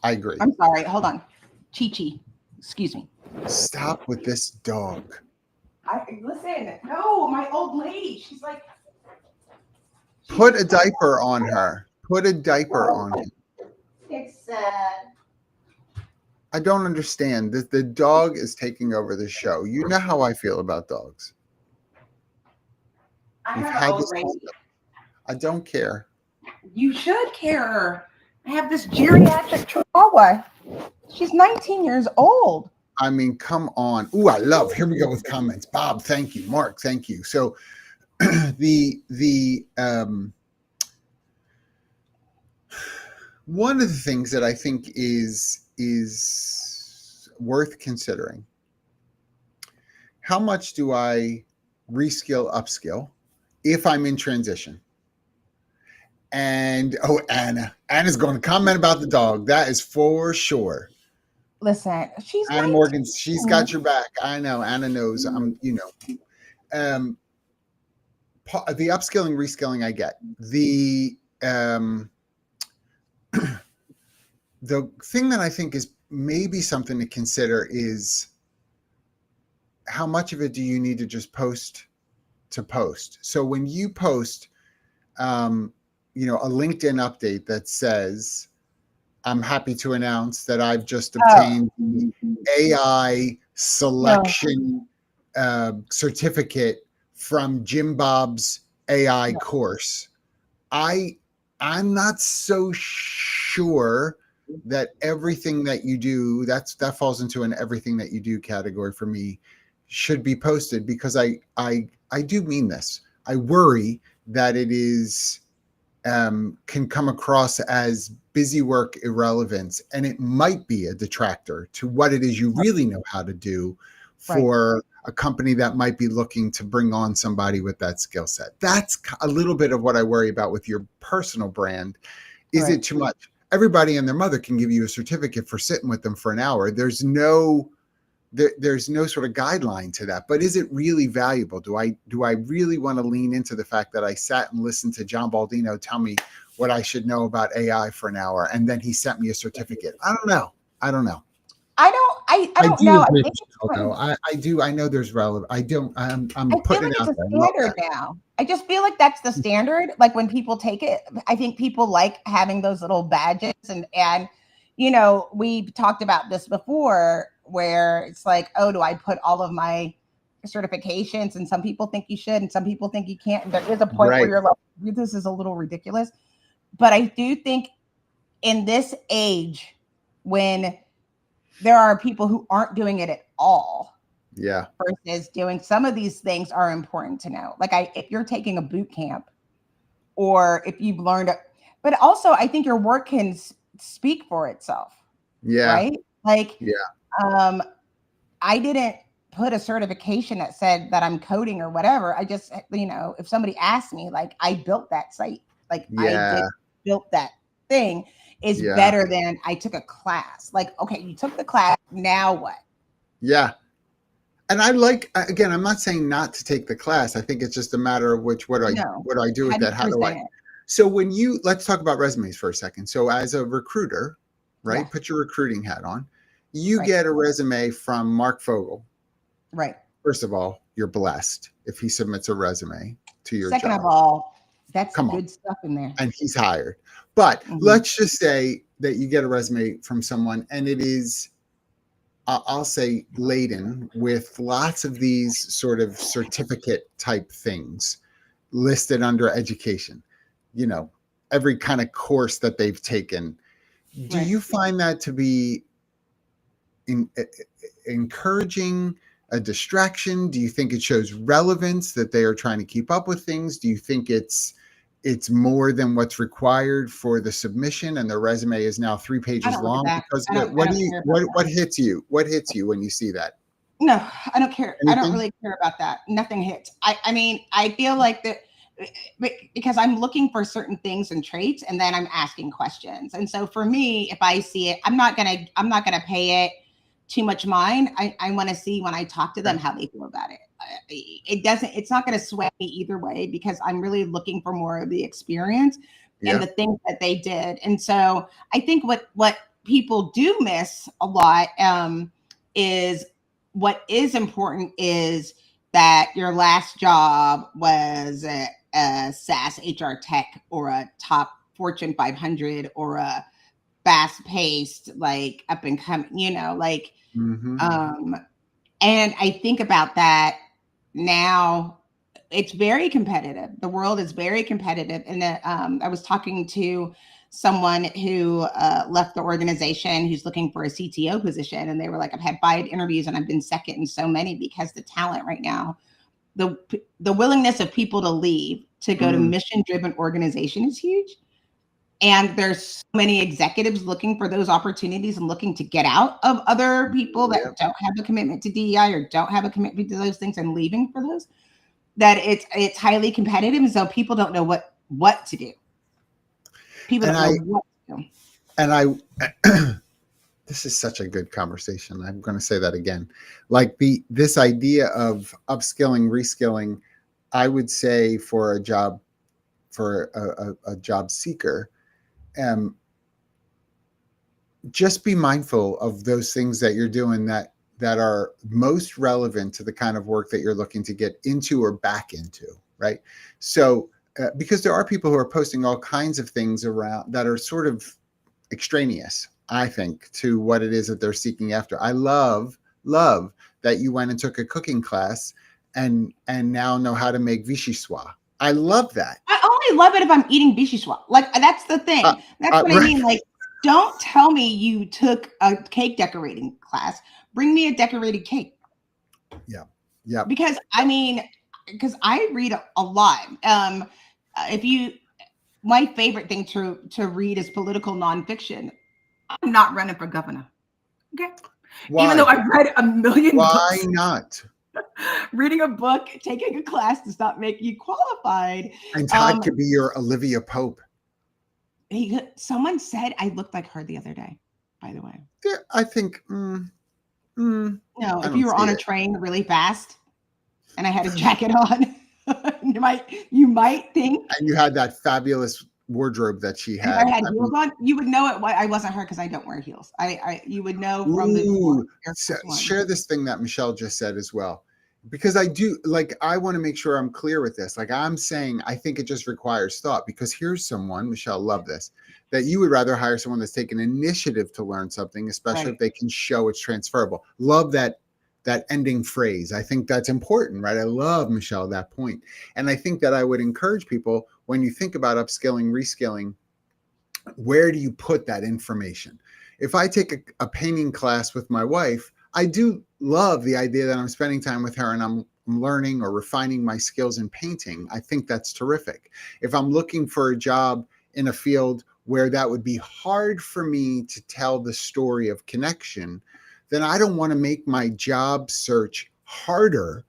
Speaker 2: I agree.
Speaker 1: I'm sorry, hold on. Chi-Chi, excuse me.
Speaker 2: Stop with this dog.
Speaker 1: Listen, no, my old lady, she's like.
Speaker 2: Put a diaper on her. Put a diaper on him.
Speaker 1: It's sad.
Speaker 2: I don't understand. The dog is taking over the show. You know how I feel about dogs. I don't care.
Speaker 1: You should care. I have this geriatric chihuahua. She's 19 years old.
Speaker 2: I mean, come on. Ooh, I love. Here we go with comments. Bob, thank you. Mark, thank you. So one of the things that I think is worth considering, how much do I reskill, upskill if I'm in transition? And Anna's going to comment about the dog. That is for sure.
Speaker 1: Listen, she's
Speaker 2: Anna
Speaker 1: 19.
Speaker 2: Morgan. She's got your back. I know. Anna knows. the upskilling, reskilling, I get. The the thing that I think is maybe something to consider is how much of it do you need to just post to post? So when you post, you know, a LinkedIn update that says, I'm happy to announce that I've just obtained the AI selection certificate from Jim Bob's AI course. I'm not so sure that everything that you do, that falls into an everything that you do category for me, should be posted, because I do mean this. I worry that it is can come across as busy work irrelevance, and it might be a detractor to what it is you really know how to do for a company that might be looking to bring on somebody with that skill set. That's a little bit of what I worry about with your personal brand. Is it too much? Everybody and their mother can give you a certificate for sitting with them for an hour. There's no sort of guideline to that. But is it really valuable? Do I really want to lean into the fact that I sat and listened to John Baldino tell me what I should know about AI for an hour, and then he sent me a certificate? I don't know.
Speaker 1: I don't know.
Speaker 2: I do. I know there's relevant. I'm putting it out there.
Speaker 1: Standard now. I just feel like that's the standard. Like when people take it, I think people like having those little badges, and you know, we talked about this before, where it's like, oh, do I put all of my certifications? And some people think you should, and some people think you can't. And there is a point where you're like, this is a little ridiculous. But I do think in this age, when there are people who aren't doing it at all, versus doing some of these things, are important to know. Like if you're taking a boot camp, or if you've learned it, but also I think your work can speak for itself. Right? Like, I didn't put a certification that said that I'm coding or whatever. I just, you know, if somebody asked me, like, I built that site, like I built that thing, is better than I took a class. Like, okay, you took the class, now what?
Speaker 2: Yeah. And I like, again, I'm not saying not to take the class. I think it's just a matter of what do I do with that? How do I? So let's talk about resumes for a second. So as a recruiter, right? Put your recruiting hat on. You get a resume from Mark Fogel.
Speaker 1: Right.
Speaker 2: First of all, you're blessed if he submits a resume to your
Speaker 1: Second
Speaker 2: job.
Speaker 1: of all, that's good stuff in there.
Speaker 2: And he's hired. But let's just say that you get a resume from someone, and it is, I'll say, laden with lots of these sort of certificate type things listed under education. You know, every kind of course that they've taken. Do you find that to be encouraging, a distraction? Do you think it shows relevance, that they are trying to keep up with things? Do you think it's more than what's required for the submission, and the resume is now 3 pages long? Because what hits you? What hits you when you see that?
Speaker 1: No, I don't care. Anything? I don't really care about that. Nothing hits. I mean, I feel like that, because I'm looking for certain things and traits, and then I'm asking questions. And so for me, if I see it, I'm not gonna pay it too much mind. I want to see, when I talk to them, how they feel about it. It's not going to sway me either way, because I'm really looking for more of the experience and the things that they did. And so I think what people do miss a lot is, what is important is that your last job was a SaaS HR tech, or a top Fortune 500, or a fast-paced, like up and coming, you know, like, and I think about that now. It's very competitive. The world is very competitive. And I was talking to someone who left the organization, who's looking for a CTO position, and they were like, I've had 5 interviews and I've been second in so many, because the talent right now, the willingness of people to leave to go to mission-driven organization is huge. And there's so many executives looking for those opportunities and looking to get out of other people that don't have a commitment to DEI, or don't have a commitment to those things, and leaving for those, that it's highly competitive. And so people don't know what to do. People don't know what to do.
Speaker 2: And this is such a good conversation. I'm going to say that again. Like this idea of upskilling, reskilling, I would say for a job, for a job seeker, just be mindful of those things that you're doing that are most relevant to the kind of work that you're looking to get into or back into, right? So because there are people who are posting all kinds of things around that are sort of extraneous, I think, to what it is that they're seeking after. I love that you went and took a cooking class and now know how to make vichyssoise. I love that.
Speaker 1: I only love it if I'm eating vichyssoise. Like, that's the thing. That's what I mean. Like, don't tell me you took a cake decorating class. Bring me a decorated cake.
Speaker 2: Yeah. Yeah.
Speaker 1: Because I read a lot. My favorite thing to read is political nonfiction. I'm not running for governor. Okay.
Speaker 2: Why?
Speaker 1: Even though I've read a million books.
Speaker 2: Why not?
Speaker 1: Reading a book, taking a class does not make you qualified.
Speaker 2: And Todd could be your Olivia Pope.
Speaker 1: Someone said I looked like her the other day, by the way.
Speaker 2: Yeah, I think.
Speaker 1: No, if you were on a train really fast and I had a jacket on, you might think.
Speaker 2: And you had that fabulous wardrobe that she had.
Speaker 1: If I had heels on, you would know it. Why I wasn't her, because I don't wear heels. You would know from the.
Speaker 2: Share this thing that Michelle just said as well, because I do, like, I want to make sure I'm clear with this. Like I'm saying, I think it just requires thought, because here's someone, Michelle, love this, that you would rather hire someone that's taken initiative to learn something, especially if they can show it's transferable. Love that ending phrase. I think that's important, right? I love, Michelle, that point. And I think that I would encourage people, when you think about upskilling, reskilling, where do you put that information? If I take a painting class with my wife, I do love the idea that I'm spending time with her and I'm learning or refining my skills in painting. I think that's terrific. If I'm looking for a job in a field where that would be hard for me to tell the story of connection, then I don't want to make my job search harder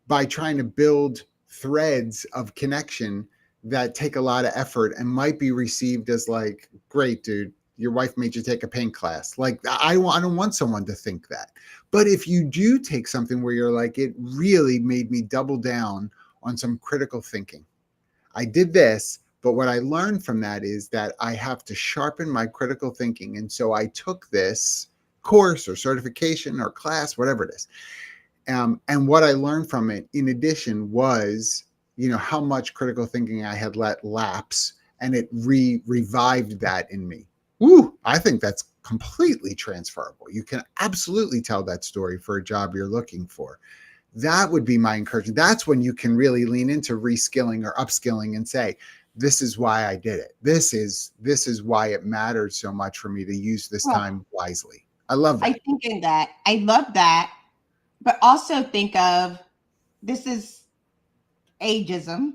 Speaker 2: by trying to build threads of connection that take a lot of effort and might be received as like, great, dude, your wife made you take a paint class. Like, I don't want someone to think that. But if you do take something where you're like, it really made me double down on some critical thinking. I did this, but what I learned from that is that I have to sharpen my critical thinking. And so I took this course or certification or class, whatever it is. And what I learned from it, in addition, was, how much critical thinking I had let lapse, and it revived that in me. Woo! I think that's completely transferable. You can absolutely tell that story for a job you're looking for. That would be my encouragement. That's when you can really lean into reskilling or upskilling and say, this is why I did it. This is why it mattered so much for me to use this time wisely. I love that.
Speaker 1: I love that. But also think of, this is ageism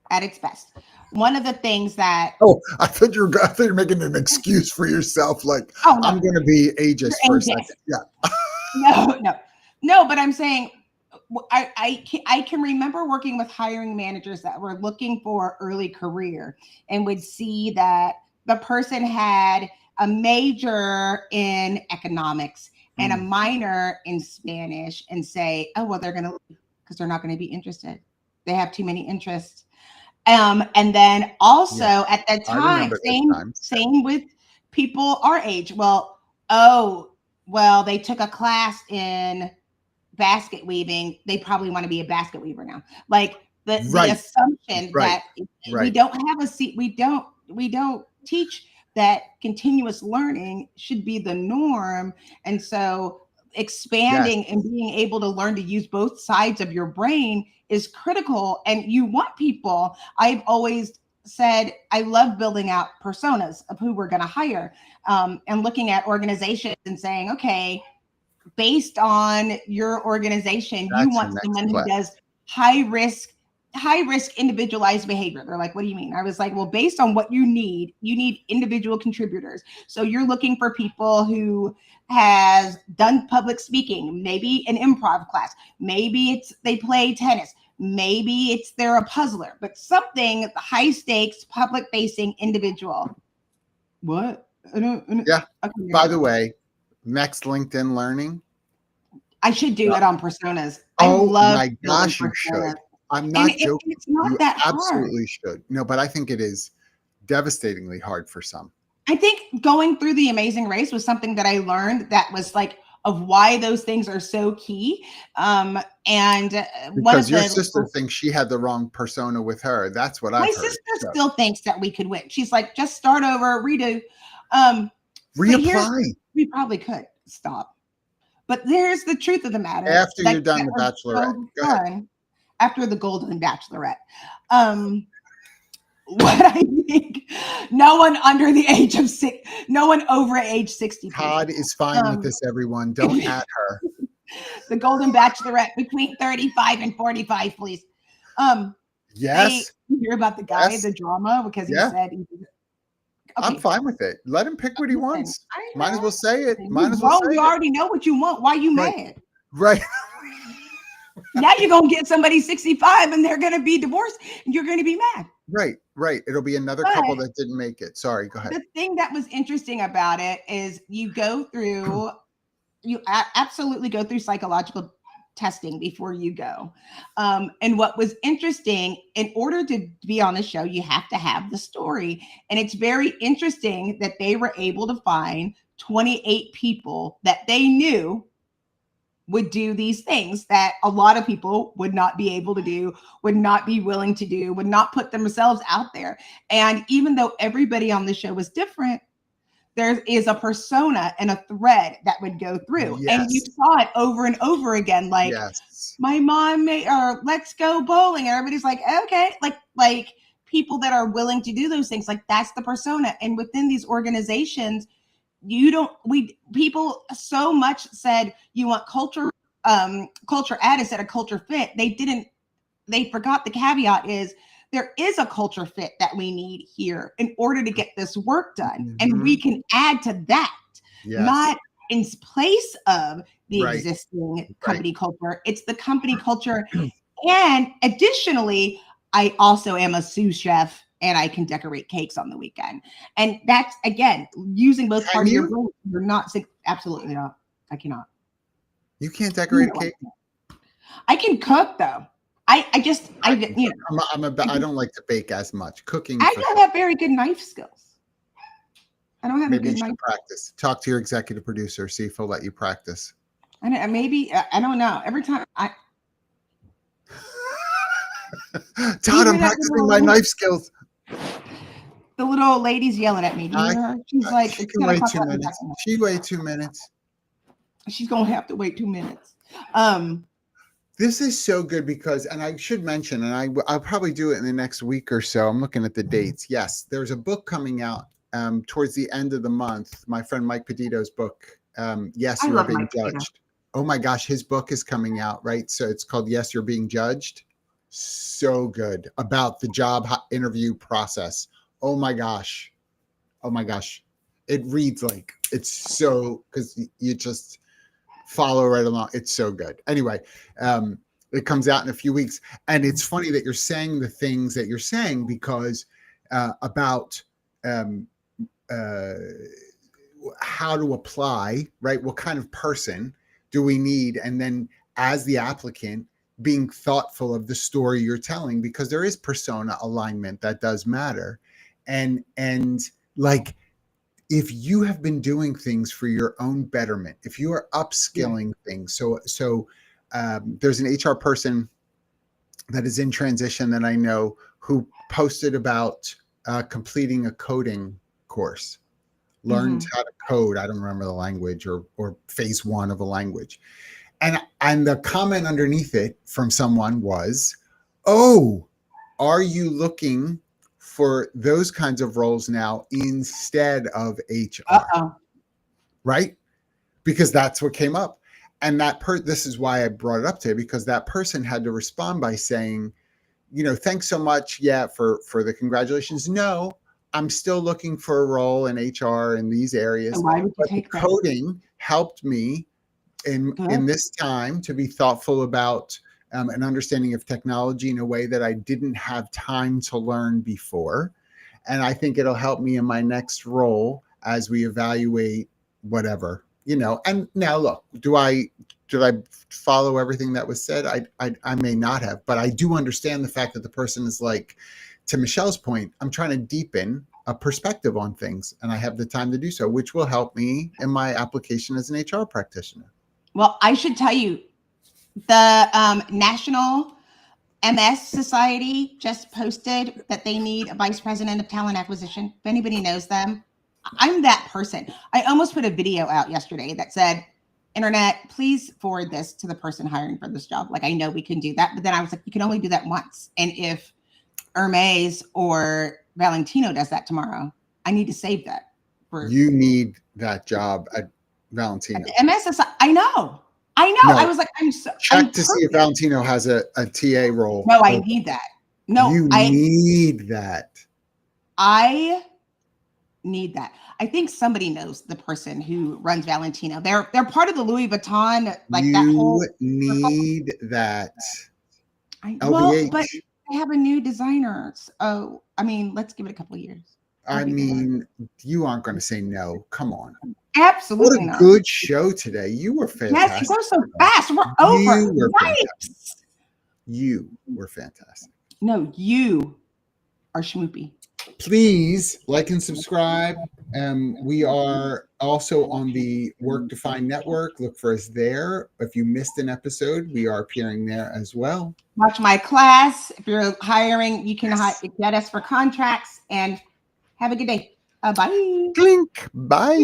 Speaker 1: at its best. One of the things that...
Speaker 2: Oh, I thought you were making an excuse for yourself. Like, no. I'm going to be ageist for a second. Yeah.
Speaker 1: No, but I'm saying, I can remember working with hiring managers that were looking for early career and would see that the person had a major in economics and a minor in Spanish, and say, oh, well, they're going to leave because they're not going to be interested. They have too many interests. And then also at that time, same with people our age. Well, they took a class in basket weaving. They probably want to be a basket weaver now. Like the assumption that we don't have a seat. We don't teach that continuous learning should be the norm. And so expanding and being able to learn to use both sides of your brain is critical. And you want people, I've always said, I love building out personas of who we're going to hire, and looking at organizations and saying, okay, based on your organization, you want someone who does high risk individualized behavior. They're like, what do you mean? I was like, well, based on what you need individual contributors. So you're looking for people who has done public speaking, maybe an improv class, maybe they play tennis, maybe they're a puzzler, but something high stakes, public facing individual. What?
Speaker 2: Yeah. By the way, next LinkedIn Learning,
Speaker 1: I should do it on personas.
Speaker 2: Oh my gosh, you should. I'm not joking.
Speaker 3: It's not
Speaker 2: You
Speaker 3: that hard.
Speaker 2: absolutely should. No, but I think it is devastatingly hard for some.
Speaker 3: I think going through The Amazing Race was something that I learned that was like of why those things are so key. And one
Speaker 2: Because
Speaker 3: of
Speaker 2: your
Speaker 3: the
Speaker 2: sister thinks she had the wrong persona with her. That's what
Speaker 3: my
Speaker 2: I've heard.
Speaker 3: sister still thinks that we could win. She's like, just start over, redo.
Speaker 2: Reapply.
Speaker 3: We probably could stop. But here's the truth of the matter.
Speaker 2: After you're done the Bachelorette.
Speaker 3: So fun, after the Golden Bachelorette. What I think, no one under the age of no one over age 60.
Speaker 2: Todd is fine with this, everyone. Don't add her.
Speaker 3: The Golden Bachelorette between 35 and 45, please.
Speaker 2: Yes.
Speaker 3: You hear about the guy, the drama, because he said okay.
Speaker 2: I'm fine with it. Let him pick what he wants. Might as well say it. You
Speaker 3: already know what you want. Why are you mad?
Speaker 2: Right.
Speaker 3: Now you're going to get somebody 65 and they're going to be divorced and you're going to be mad.
Speaker 2: Right. It'll be another couple that didn't make it. Sorry, go ahead.
Speaker 3: The thing that was interesting about it is you absolutely go through psychological testing before you go. And what was interesting, in order to be on the show, you have to have the story. And it's very interesting that they were able to find 28 people that they knew would do these things that a lot of people would not be able to do, would not be willing to do, would not put themselves out there. And even though everybody on the show was different, there is a persona and a thread that would go through. Yes. And you saw it over and over again. Like my mom or let's go bowling. And everybody's like, okay, like people that are willing to do those things. Like that's the persona. And within these organizations, people so much said you want culture add instead of culture fit. They forgot the caveat is there is a culture fit that we need here in order to get this work done. Mm-hmm. And we can add to that, not in place of the existing company culture. It's the company culture. And additionally, I also am a sous chef and I can decorate cakes on the weekend. And that's, again, using both parts of your brain. You're not, absolutely not. I cannot.
Speaker 2: You can't decorate a cake?
Speaker 3: I can cook, though. I
Speaker 2: don't like to bake as much. Cooking.
Speaker 3: I don't have very good knife skills. I don't have
Speaker 2: maybe
Speaker 3: a good
Speaker 2: you should practice. Talk to your executive producer, see if he'll let you practice.
Speaker 3: I don't know. Every time
Speaker 2: Todd, I'm practicing my knife skills.
Speaker 3: The little old lady's yelling at me. Do you hear her? She's like,
Speaker 2: she can wait 2 minutes. She wait 2 minutes.
Speaker 3: She's gonna have to wait 2 minutes.
Speaker 2: This is so good because, and I should mention, and I'll probably do it in the next week or so. I'm looking at the dates. Yes, there's a book coming out towards the end of the month. My friend Mike Pedito's book. Yes, You're Being Judged. Oh my gosh, his book is coming out, right? So it's called Yes, You're Being Judged. So good about the job interview process. Oh my gosh. It reads like it's so, because you just follow right along. It's so good. Anyway, it comes out in a few weeks. And it's funny that you're saying the things that you're saying because about how to apply, right? What kind of person do we need? And then as the applicant, being thoughtful of the story you're telling, because there is persona alignment that does matter. And like, if you have been doing things for your own betterment, if you are upskilling things, so there's an HR person that is in transition that I know who posted about completing a coding course, learned how to code. I don't remember the language or phase 1 of a language. And the comment underneath it from someone was, oh, are you looking for those kinds of roles now instead of HR? Right? Because that's what came up. And this is why I brought it up today, because that person had to respond by saying, thanks so much. Yeah. For the congratulations. No, I'm still looking for a role in HR in these areas.
Speaker 3: Why would you take that?
Speaker 2: Coding helped me in this time to be thoughtful about an understanding of technology in a way that I didn't have time to learn before. And I think it'll help me in my next role as we evaluate whatever, And now look, do I I follow everything that was said? I may not have, but I do understand the fact that the person is like, to Michelle's point, I'm trying to deepen a perspective on things, and I have the time to do so, which will help me in my application as an HR practitioner.
Speaker 3: Well, I should tell you, the National MS Society just posted that they need a vice president of talent acquisition. If anybody knows them, I'm that person. I almost put a video out yesterday that said, internet, please forward this to the person hiring for this job. Like, I know we can do that, but then I was like, you can only do that once. And if Hermes or Valentino does that tomorrow, I need to save that.
Speaker 2: You need that job at Valentino.
Speaker 3: At the MS Society, I know. No, I was like,
Speaker 2: check to see if Valentino has a TA role.
Speaker 3: No, I need that. No,
Speaker 2: you need that.
Speaker 3: I need that. I think somebody knows the person who runs Valentino. They're part of the Louis Vuitton, like that whole.
Speaker 2: Need that.
Speaker 3: Well, but they have a new designer. So, I mean, let's give it a couple of years.
Speaker 2: I mean, you aren't going to say no. Come on.
Speaker 3: Absolutely
Speaker 2: not. What a good show today. You were fantastic.
Speaker 3: Yes, you go so fast. We're over.
Speaker 2: You were fantastic.
Speaker 3: No, you are schmoopy.
Speaker 2: Please like and subscribe. We are also on the Work Defined Network. Look for us there. If you missed an episode, we are appearing there as well.
Speaker 3: Watch my class. If you're hiring, you can get us for contracts, and have a good day. Bye.
Speaker 2: Clink. Bye.